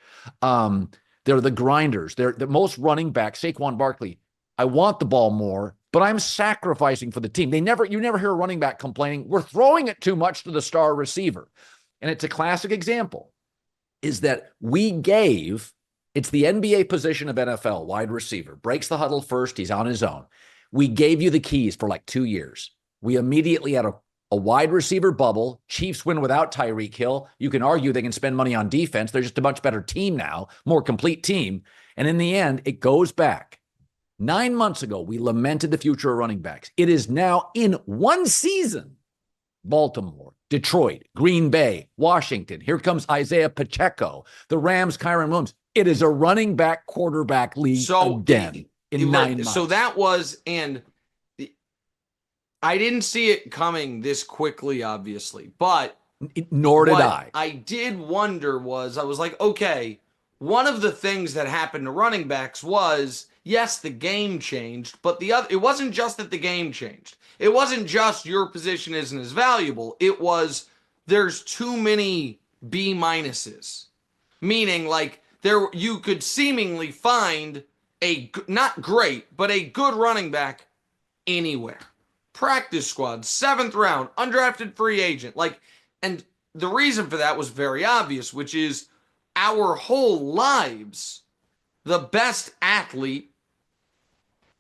The They're the grinders. They're the most running backs. Saquon Barkley, I want the ball more, but I'm sacrificing for the team. You never hear a running back complaining, we're throwing it too much to the star receiver. And it's a classic example is that it's the NBA position of NFL, wide receiver, breaks the huddle first, he's on his own. We gave you the keys for like 2 years. We immediately had a wide receiver bubble. Chiefs win without Tyreek Hill. You can argue they can spend money on defense. They're just a much better team now, more complete team. And in the end, it goes back. 9 months ago, we lamented the future of running backs. It is now in one season, Baltimore, Detroit, Green Bay, Washington. Here comes Isaiah Pacheco, the Rams, Kyron Williams. It is a running back quarterback league again in 9 months. So that was, and I didn't see it coming this quickly, obviously, but nor did I. I did wonder I was like, okay, one of the things that happened to running backs was, yes, the game changed, but it wasn't just that the game changed. It wasn't just your position isn't as valuable. It was there's too many B minuses, meaning like you could seemingly find a not great, but a good running back anywhere. Practice squad, 7th round, undrafted free agent. And the reason for that was very obvious, which is our whole lives, the best athlete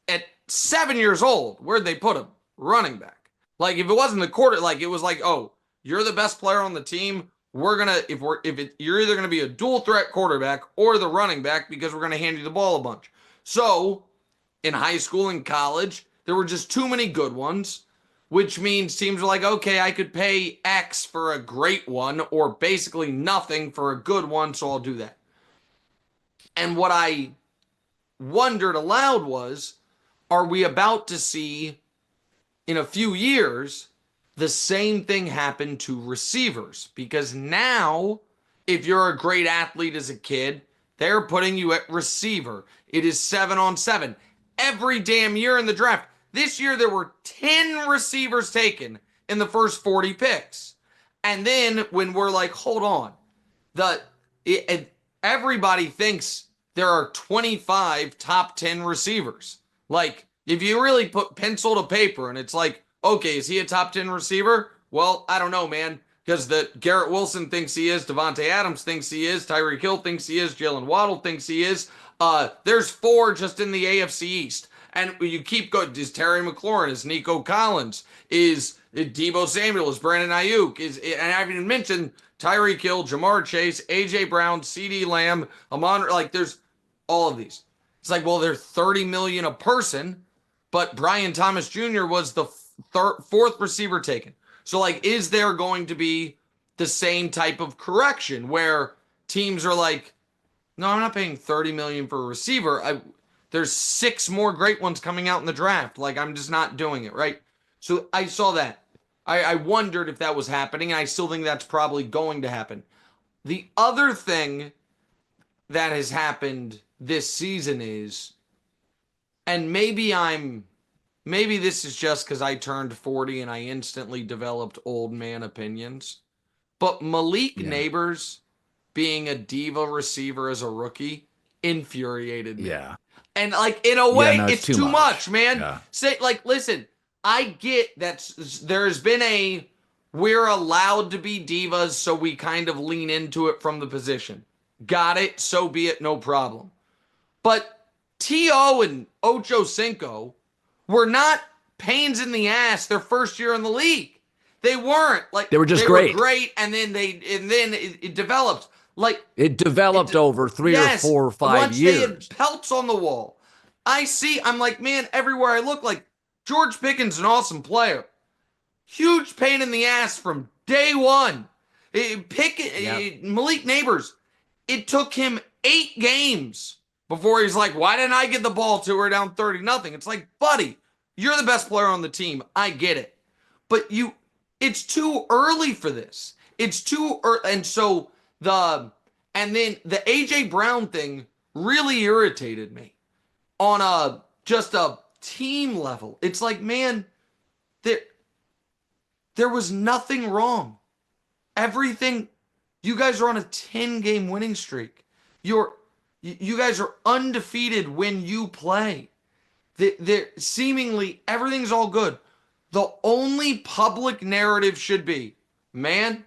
at 7 years old, where'd they put him? Running back. Like if it wasn't the quarter, like it was like, oh, you're the best player on the team. You're either gonna be a dual threat quarterback or the running back because we're gonna hand you the ball a bunch. So in high school and college, there were just too many good ones, which means teams are like, okay, I could pay X for a great one or basically nothing for a good one, so I'll do that. And what I wondered aloud was, are we about to see in a few years the same thing happen to receivers? Because now, if you're a great athlete as a kid, they're putting you at receiver. It is 7-on-7. Every damn year in the draft. This year, there were 10 receivers taken in the first 40 picks. And then when we're like, hold on, everybody thinks there are 25 top 10 receivers. Like, if you really put pencil to paper and it's like, okay, is he a top 10 receiver? Well, I don't know, man. Because Garrett Wilson thinks he is, Devontae Adams thinks he is, Tyreek Hill thinks he is, Jalen Waddle thinks he is. There's 4 just in the AFC East. And you keep going. Is Terry McLaurin? Is Nico Collins? Is Deebo Samuel? Is Brandon Ayuk? And I haven't even mentioned Tyreek Hill, Jamar Chase, A.J. Brown, C.D. Lamb, Amon. Like, there's all of these. It's like, well, they're $30 million a person, but Brian Thomas Jr. was the 4th receiver taken. So, like, is there going to be the same type of correction where teams are like, no, I'm not paying $30 million for a receiver. There's 6 more great ones coming out in the draft. Like, I'm just not doing it, right? So I saw that. I wondered if that was happening, and I still think that's probably going to happen. The other thing that has happened this season is, and maybe this is just because I turned 40 and I instantly developed old man opinions, but Malik Neighbors being a diva receiver as a rookie infuriated me. Yeah. And like in a way, no, it's too much, man. Yeah. Listen, I get that there's been we're allowed to be divas, so we kind of lean into it from the position. Got it, so be it, no problem. But T.O. and Ocho Cinco were not pains in the ass their first year in the league. They weren't. Like, they were just great. And then it developed. Like, it developed over 3 or 4 or 5 years. They had pelts on the wall. I'm like, man, everywhere I look, like, George Pickens, an awesome player. Huge pain in the ass from day one. Malik Neighbors, it took him 8 games before he's like, why didn't I get the ball to her down 30-0? It's like, buddy, you're the best player on the team. I get it. But it's too early for this. It's too early. And then the A.J. Brown thing really irritated me on just a team level. It's like, man, there was nothing wrong. Everything, you guys are on a 10-game winning streak. You guys are undefeated when you play. They're seemingly everything's all good. The only public narrative should be, man,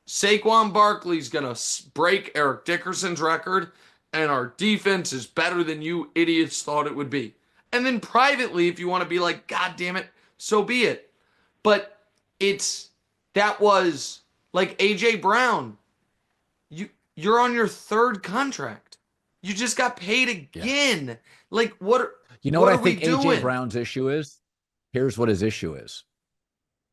Saquon Barkley's going to break Eric Dickerson's record, and our defense is better than you idiots thought it would be. And then privately, if you want to be like, God damn it, so be it. But that was like A.J. Brown. You're on your third contract. You just got paid again. Yeah. Like, what? You know what I think A.J. Brown's issue is? Here's what his issue is.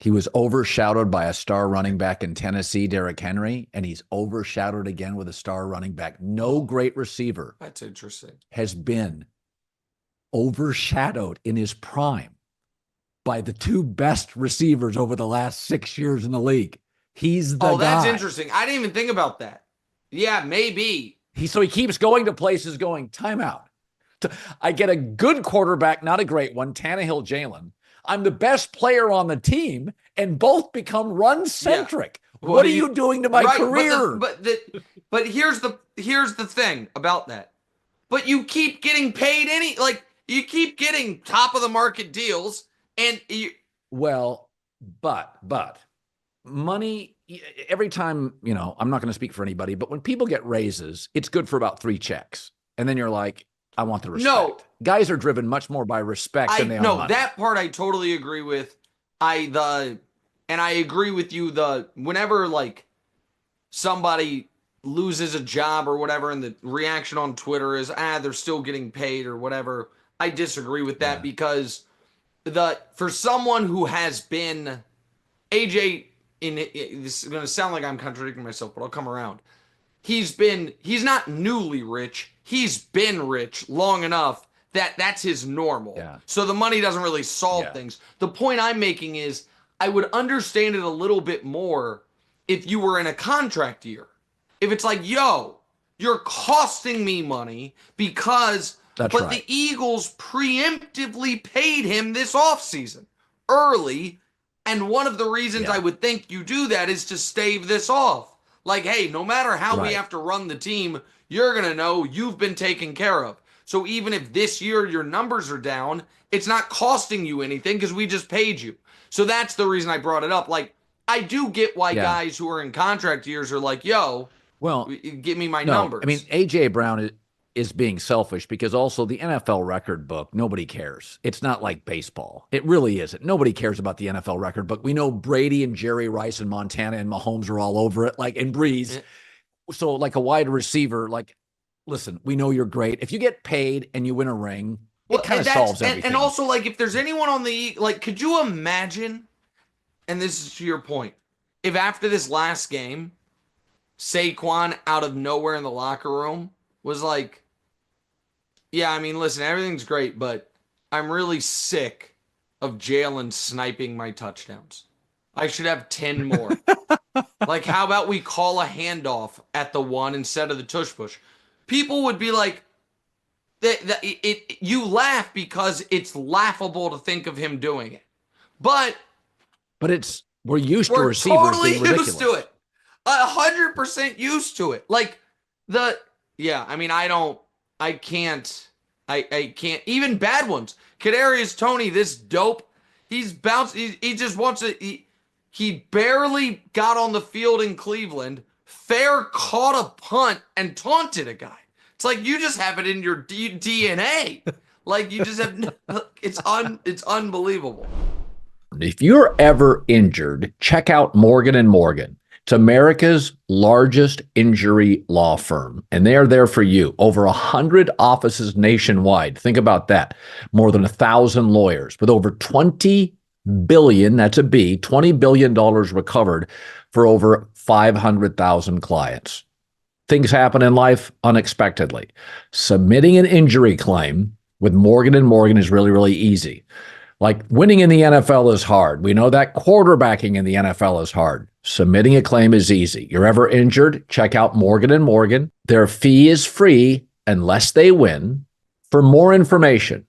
He was overshadowed by a star running back in Tennessee, Derrick Henry, and he's overshadowed again with a star running back. No great receiver. That's interesting. Has been overshadowed in his prime by the two best receivers over the last 6 years in the league. He's the guy. Oh, that's interesting. I didn't even think about that. Yeah, maybe. So he keeps going to places going, timeout. I get a good quarterback, not a great one, Tannehill, Jalen. I'm the best player on the team, and both become run-centric. Yeah. What are you doing to my career? But here's the thing about that. But you keep getting paid you keep getting top of the market deals, and but money. Every time, I'm not going to speak for anybody, but when people get raises, it's good for about 3 checks, and then you're like, I want the respect. No, guys are driven much more by respect than they are money. No, that part I totally agree with. And I agree with you. Whenever like somebody loses a job or whatever, and the reaction on Twitter is they're still getting paid or whatever. I disagree with that because for someone who has been AJ this is going to sound like I'm contradicting myself, but I'll come around. He's not newly rich. He's been rich long enough that's his normal. Yeah. So the money doesn't really solve things. The point I'm making is I would understand it a little bit more if you were in a contract year. If it's like, yo, you're costing me money because the Eagles preemptively paid him this offseason early. And one of the reasons I would think you do that is to stave this off. Like, hey, no matter how we have to run the team, you're going to know you've been taken care of. So even if this year your numbers are down, it's not costing you anything because we just paid you. So that's the reason I brought it up. Like, I do get why guys who are in contract years are like, yo, give me my numbers. I mean, A.J. Brown is being selfish because also the NFL record book, nobody cares. It's not like baseball. It really isn't. Nobody cares about the NFL record book. We know Brady and Jerry Rice and Montana and Mahomes are all over it, and Breeze. So like a wide receiver, listen, we know you're great. If you get paid and you win a ring, it kind of solves everything. And also, like, if there's anyone on could you imagine, and this is to your point, if after this last game, Saquon out of nowhere in the locker room was like, yeah, I mean, listen, everything's great, but I'm really sick of Jalen sniping my touchdowns. I should have 10 more. Like, how about we call a handoff at the 1 instead of the tush push? People would be like, you laugh because it's laughable to think of him doing it. But we're used to receivers totally being ridiculous. Used to it. 100% used to it. Like, I mean, I can't. Even bad ones. Kadarius Toney, this dope. He's bounced. He just wants to. He barely got on the field in Cleveland. Fair caught a punt and taunted a guy. It's like you just have it in your DNA. Like you just have. It's unbelievable. If you're ever injured, check out Morgan & Morgan. It's America's largest injury law firm, and they are there for you. Over 100 offices nationwide. Think about that. More than 1,000 lawyers with over $20 billion, that's a B, $20 billion recovered for over 500,000 clients. Things happen in life unexpectedly. Submitting an injury claim with Morgan & Morgan is really, really easy. Like winning in the NFL is hard. We know that quarterbacking in the NFL is hard. Submitting a claim is easy. You're ever injured? Check out Morgan & Morgan. Their fee is free unless they win. For more information,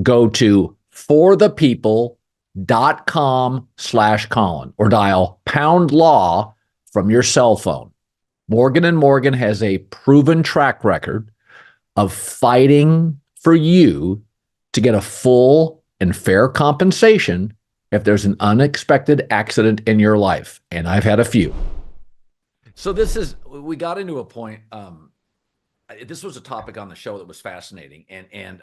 go to forthepeople.com/Colin or dial #law from your cell phone. Morgan & Morgan has a proven track record of fighting for you to get a full and fair compensation if there's an unexpected accident in your life. And I've had a few. So we got into a point. This was a topic on the show that was fascinating. And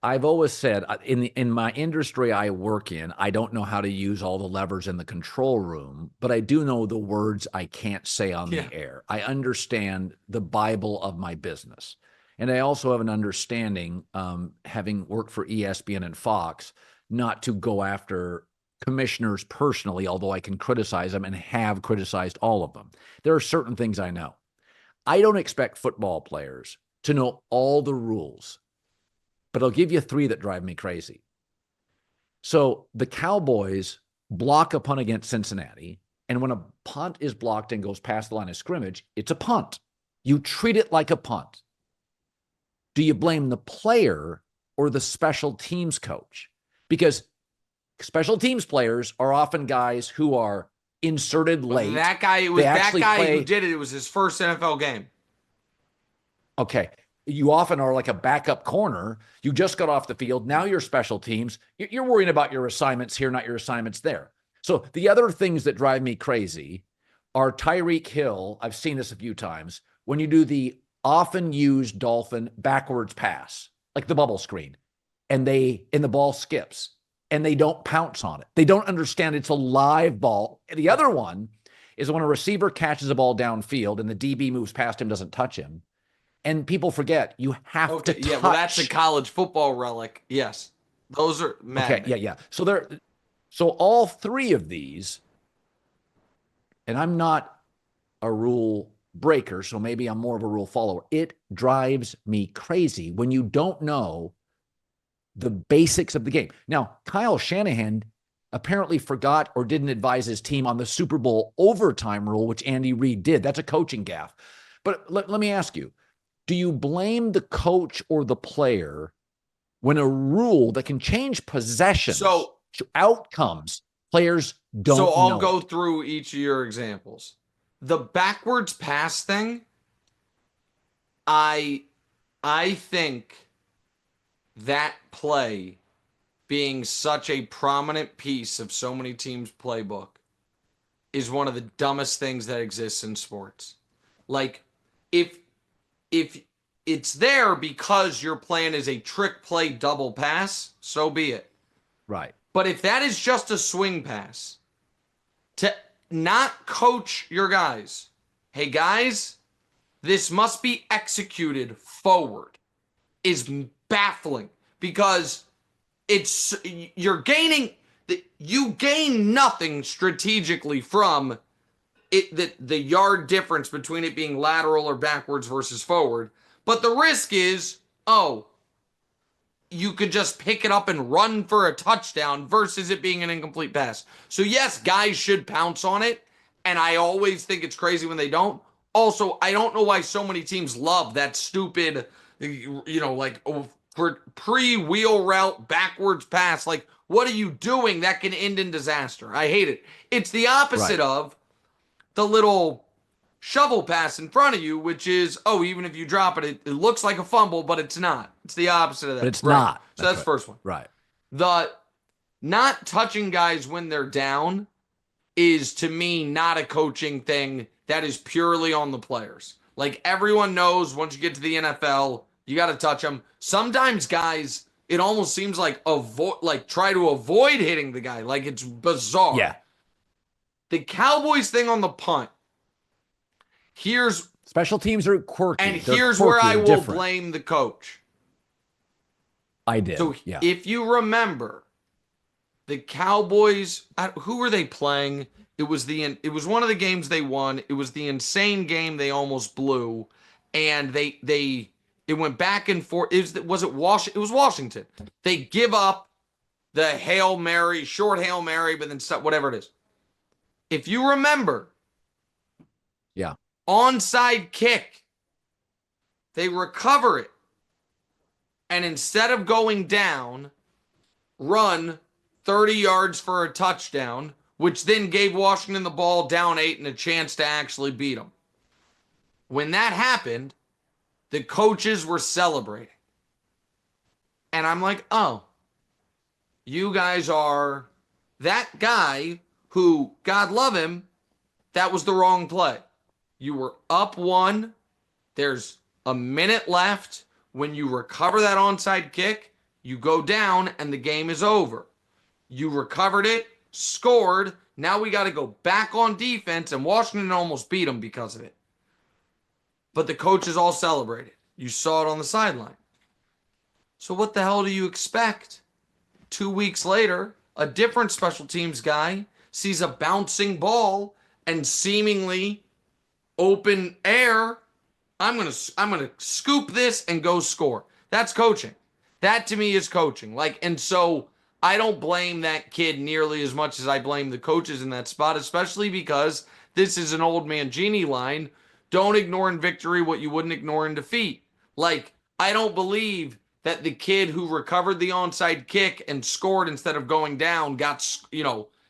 I've always said in my industry I work in, I don't know how to use all the levers in the control room, but I do know the words I can't say on the air. I understand the Bible of my business. And I also have an understanding, having worked for ESPN and Fox, not to go after commissioners personally, although I can criticize them and have criticized all of them. There are certain things I know. I don't expect football players to know all the rules, but I'll give you 3 that drive me crazy. So the Cowboys block a punt against Cincinnati, and when a punt is blocked and goes past the line of scrimmage, it's a punt. You treat it like a punt. Do you blame the player or the special teams coach? Because special teams players are often guys who are inserted late. That guy, who did it. It was his first NFL game. Okay. You often are like a backup corner. You just got off the field. Now you're special teams. You're worrying about your assignments here, not your assignments there. So the other things that drive me crazy are Tyreek Hill. I've seen this a few times. When you do the often used Dolphin backwards pass, like the bubble screen, and the ball skips, and they don't pounce on it. They don't understand it's a live ball. The other one is when a receiver catches a ball downfield and the DB moves past him, doesn't touch him. And people forget you have to touch. Yeah, well, that's a college football relic. Yes. Those are maddening. Okay, yeah. So all 3 of these, and I'm not a rule breaker, so maybe I'm more of a rule follower. It drives me crazy when you don't know the basics of the game. Now, Kyle Shanahan apparently forgot or didn't advise his team on the Super Bowl overtime rule, which Andy Reid did. That's a coaching gaffe. But let me ask you, do you blame the coach or the player when a rule that can change possessions, outcomes, players don't know? So I'll go through each of your examples. The backwards pass thing, I think that play being such a prominent piece of so many teams' playbook is one of the dumbest things that exists in sports. Like, if it's there because your plan is a trick play double pass, so be it. Right. But if that is just a swing pass, to not coach your guys, hey guys, this must be executed forward, is baffling, because you gain nothing strategically from it, the yard difference between it being lateral or backwards versus forward. But the risk is, you could just pick it up and run for a touchdown versus it being an incomplete pass. So yes, guys should pounce on it, and I always think it's crazy when they don't. Also, I don't know why so many teams love that stupid, like for pre-wheel route backwards pass. Like, what are you doing? That can end in disaster. I hate it. It's the opposite of the little shovel pass in front of you, which is, even if you drop it, it looks like a fumble, but it's not. It's the opposite of that. But it's not. So that's the first one. Right. The not touching guys when they're down is, to me, not a coaching thing. That is purely on the players. Like, everyone knows once you get to the NFL, you got to touch them. Sometimes guys, it almost seems like try to avoid hitting the guy. Like, it's bizarre. Yeah. The Cowboys thing on the punt. Special teams are quirky. And here's where I will blame the coach. I did. So if you remember, the Cowboys, who were they playing? It was one of the games they won. It was the insane game they almost blew, and it went back and forth. It was Washington. They give up the Hail Mary, short Hail Mary, but then whatever it is. If you remember, onside kick, they recover it, and instead of going down, run 30 yards for a touchdown, which then gave Washington the ball down 8 and a chance to actually beat them. When that happened, the coaches were celebrating. And I'm like, oh, you guys are that guy who, God love him, that was the wrong play. You were up one. There's a minute left. When you recover that onside kick, you go down and the game is over. You recovered it, scored. Now we got to go back on defense, and Washington almost beat them because of it. But the coaches all celebrated. You saw it on the sideline. So what the hell do you expect? 2 weeks later, a different special teams guy sees a bouncing ball and seemingly open air. I'm gonna scoop this and go score. That's coaching. That to me is coaching. And so I don't blame that kid nearly as much as I blame the coaches in that spot, especially because this is an old man genie line. Don't ignore in victory what you wouldn't ignore in defeat. I don't believe that the kid who recovered the onside kick and scored instead of going down got,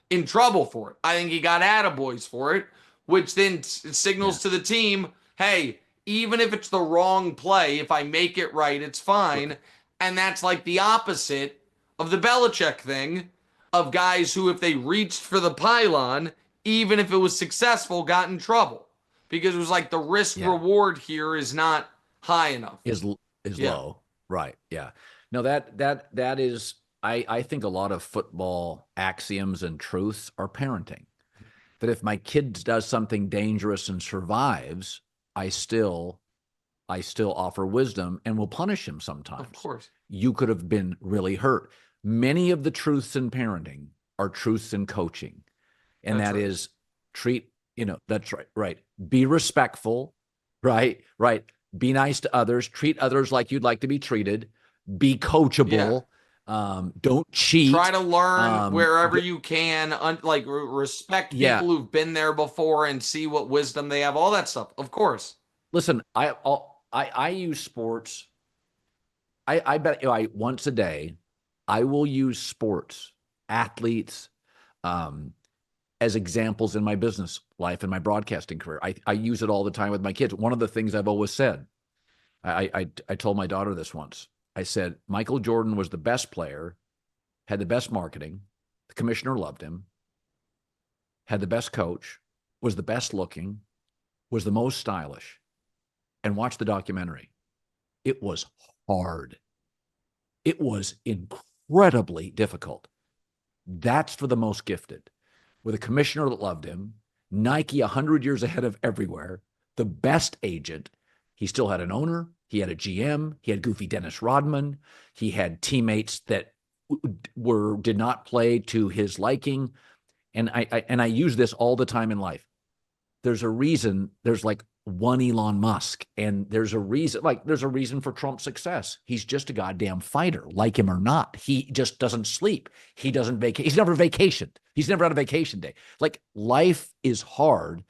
in trouble for it. I think he got attaboys for it, which then signals to the team, hey, even if it's the wrong play, if I make it right, it's fine. And that's like the opposite of the Belichick thing of guys who, if they reached for the pylon, even if it was successful, got in trouble. Because it was like the risk reward here is not high enough. Is low. Right. Yeah. No, that is, I think a lot of football axioms and truths are parenting. That if my kid does something dangerous and survives, I still offer wisdom and will punish him sometimes. Of course. You could have been really hurt. Many of the truths in parenting are truths in coaching. And that's right. Be respectful, right? Be nice to others. Treat others like you'd like to be treated. Be coachable. Yeah. Don't cheat. Try to learn wherever you can. Respect people who've been there before and see what wisdom they have. All that stuff, of course. Listen, I use sports. I bet once a day, I will use sports, athletes, as examples in my business life and my broadcasting career. I use it all the time with my kids. One of the things I've always said, I told my daughter this once. I said, Michael Jordan was the best player, had the best marketing, the commissioner loved him, had the best coach, was the best looking, was the most stylish, and watch the documentary. It was hard. It was incredibly difficult. That's for the most gifted. With a commissioner that loved him, Nike 100 years ahead of everywhere, the best agent. He still had an owner. He had a GM. He had goofy Dennis Rodman. He had teammates that did not play to his liking. And I use this all the time in life. There's a reason there's like one Elon Musk, and there's a reason for Trump's success. He's just a goddamn fighter, like him or not. He just doesn't sleep. He doesn't vacation. He's never vacationed. He's never had a vacation day. Life is hard.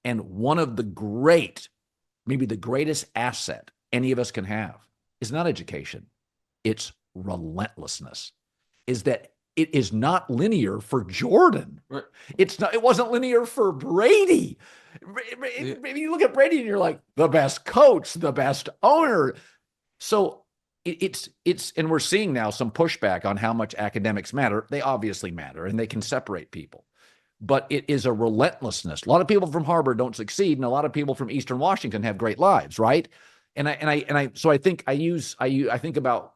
And one of maybe the greatest asset any of us can have is not education. It's relentlessness. Is that it is not linear for Jordan. Right. It wasn't linear for Brady. You look at Brady and you're like, the best coach, the best owner. So it's and we're seeing now some pushback on how much academics matter. They obviously matter, and they can separate people. But it is a relentlessness. A lot of people from Harvard don't succeed, and a lot of people from Eastern Washington have great lives, right? So I think about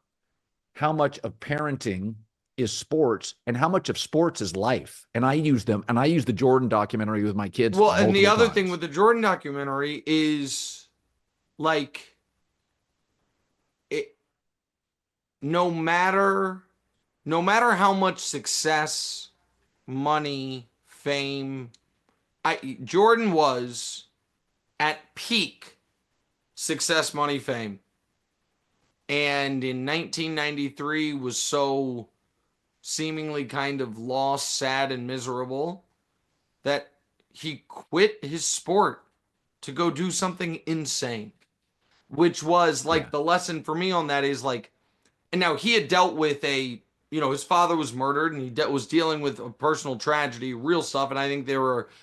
how much of parenting is sports and how much of sports is life. And I use the Jordan documentary with my kids. Well, and the other thing with the Jordan documentary is no matter how much success, money, fame, Jordan was at peak success, money, fame. And in 1993 was so seemingly kind of lost, sad, and miserable that he quit his sport to go do something insane, which was the lesson for me on that is and now he had dealt with his father was murdered, and he was dealing with a personal tragedy, real stuff. And I think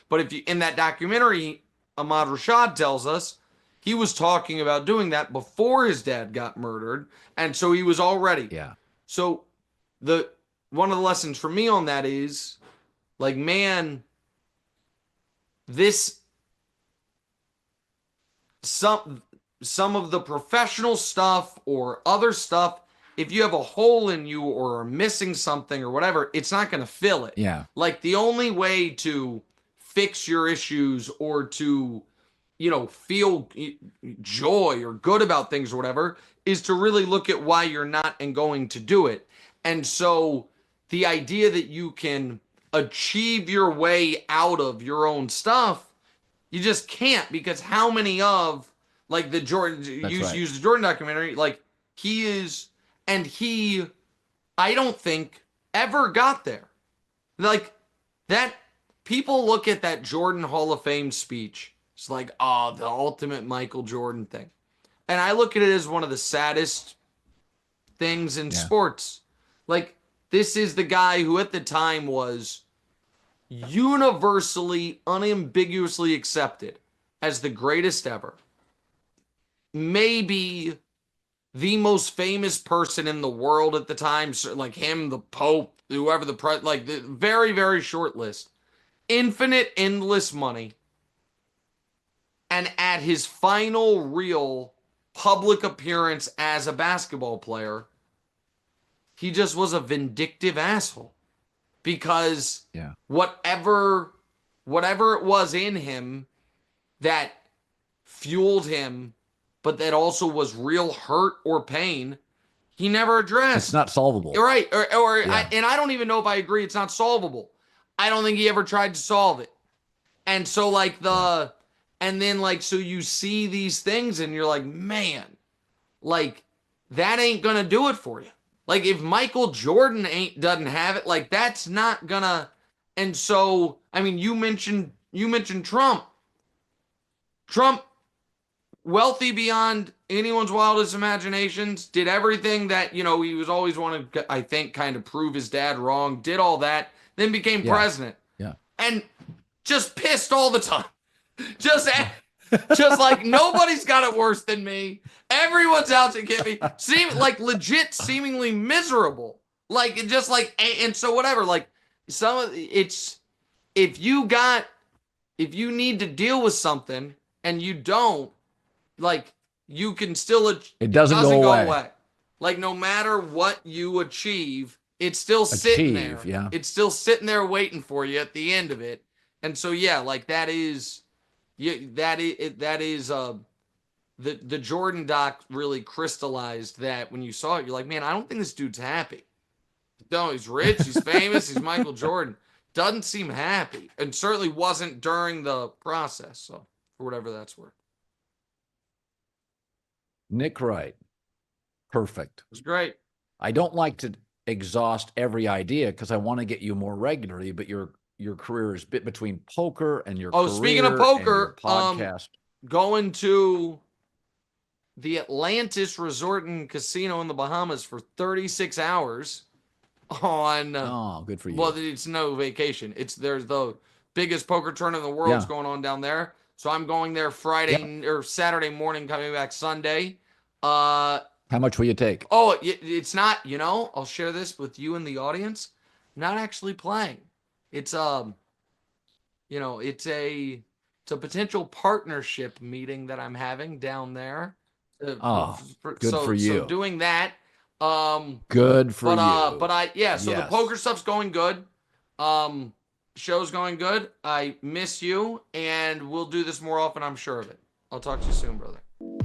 but if you, in that documentary, Ahmad Rashad tells us he was talking about doing that before his dad got murdered. And so he was already. Yeah. So one of the lessons for me on that is, like, man, some of the professional stuff or other stuff, if you have a hole in you or are missing something or whatever, it's not going to fill it. Yeah. Like, the only way to fix your issues or to, feel joy or good about things or whatever is to really look at why you're not and going to do it. And so the idea that you can achieve your way out of your own stuff, you just can't, because how many of, like, the Jordan, use the Jordan documentary, like, I don't think ever got there. Like, that, people look at that Jordan Hall of Fame speech, it's like, oh, the ultimate Michael Jordan thing. And I look at it as one of the saddest things in sports. Like, this is the guy who at the time was universally, unambiguously accepted as the greatest ever. Maybe the most famous person in the world at the time, like him, the Pope, whoever like the very, very short list. Infinite, endless money. And at his final real public appearance as a basketball player, he just was a vindictive asshole. Because whatever it was in him that fueled him, but that also was real hurt or pain, he never addressed. It's not solvable. Right. And I don't even know if I agree it's not solvable. I don't think he ever tried to solve it. And so, like, and then, like, so you see these things and you're like, man, like, that ain't gonna do it for you. Like, if Michael Jordan doesn't have it, like, that's not gonna. And so, I mean, you mentioned Trump. Trump, wealthy beyond anyone's wildest imaginations, did everything that, he was always wanted, I think, kind of prove his dad wrong, did all that, then became president. Yeah. And just pissed all the time. Just like, nobody's got it worse than me. Everyone's out to get me. Legit seemingly miserable. Like, just like, and so whatever, like, if you need to deal with something and you don't, like, you can still, it doesn't go away. Like, no matter what you achieve, it's still sitting there. Yeah. It's still sitting there waiting for you at the end of it. And so, like, that is the Jordan doc really crystallized that. When you saw it, you're like, man, I don't think this dude's happy. No, he's rich, he's famous, he's Michael Jordan. Doesn't seem happy, and certainly wasn't during the process. So, for whatever that's worth. Nick Wright, perfect. It was great. I don't like to exhaust every idea because I want to get you more regularly, but your career is bit between poker and your career. Speaking of poker, podcast. Going to the Atlantis Resort and Casino in the Bahamas for 36 hours on. Oh, good for you. Well, it's no vacation. There's the biggest poker tournament in the world going on down there. So I'm going there Friday or Saturday morning, coming back Sunday. How much will you take? Oh, it's not, I'll share this with you and the audience. Not actually playing. It's it's a potential partnership meeting that I'm having down there. Good for you. So doing that. Good for you. So the poker stuff's going good. Show's going good. I miss you, and we'll do this more often, I'm sure of it. I'll talk to you soon, brother.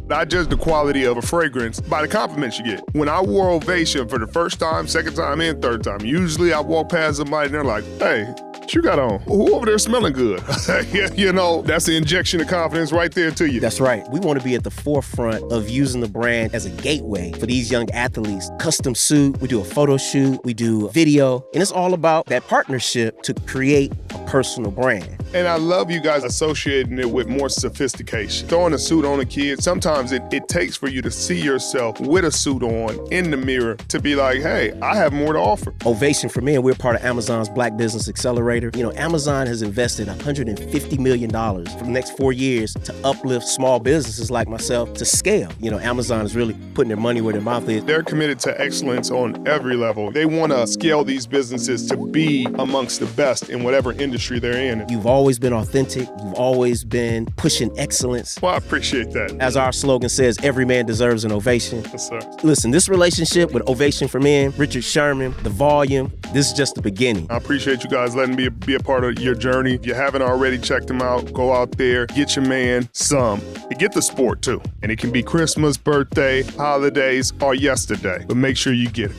I judge the quality of a fragrance by the compliments you get. When I wore Ovation for the first time, second time, and third time, usually I walk past somebody and they're like, hey, what you got on? Who over there smelling good? That's the injection of confidence right there to you. That's right. We want to be at the forefront of using the brand as a gateway for these young athletes. Custom suit, we do a photo shoot, we do video, and it's all about that partnership to create a personal brand. And I love you guys associating it with more sophistication. Throwing a suit on a kid, sometimes it takes for you to see yourself with a suit on in the mirror to be like, hey, I have more to offer. Ovation for Men, we're part of Amazon's Black Business Accelerator. You know, Amazon has invested $150 million for the next 4 years to uplift small businesses like myself to scale. You know, Amazon is really putting their money where their mouth is. They're committed to excellence on every level. They want to scale these businesses to be amongst the best in whatever industry they're in. You've always been authentic. You've always been pushing excellence. Well, I appreciate that. As our slogan says, every man deserves an ovation. Yes, sir. Listen, this relationship with Ovation for Men, Richard Sherman, The Volume, this is just the beginning. I appreciate you guys letting me be a part of your journey. If you haven't already checked them out, go out there, get your man some. And get the sport too. And it can be Christmas, birthday, holidays, or yesterday. But make sure you get it.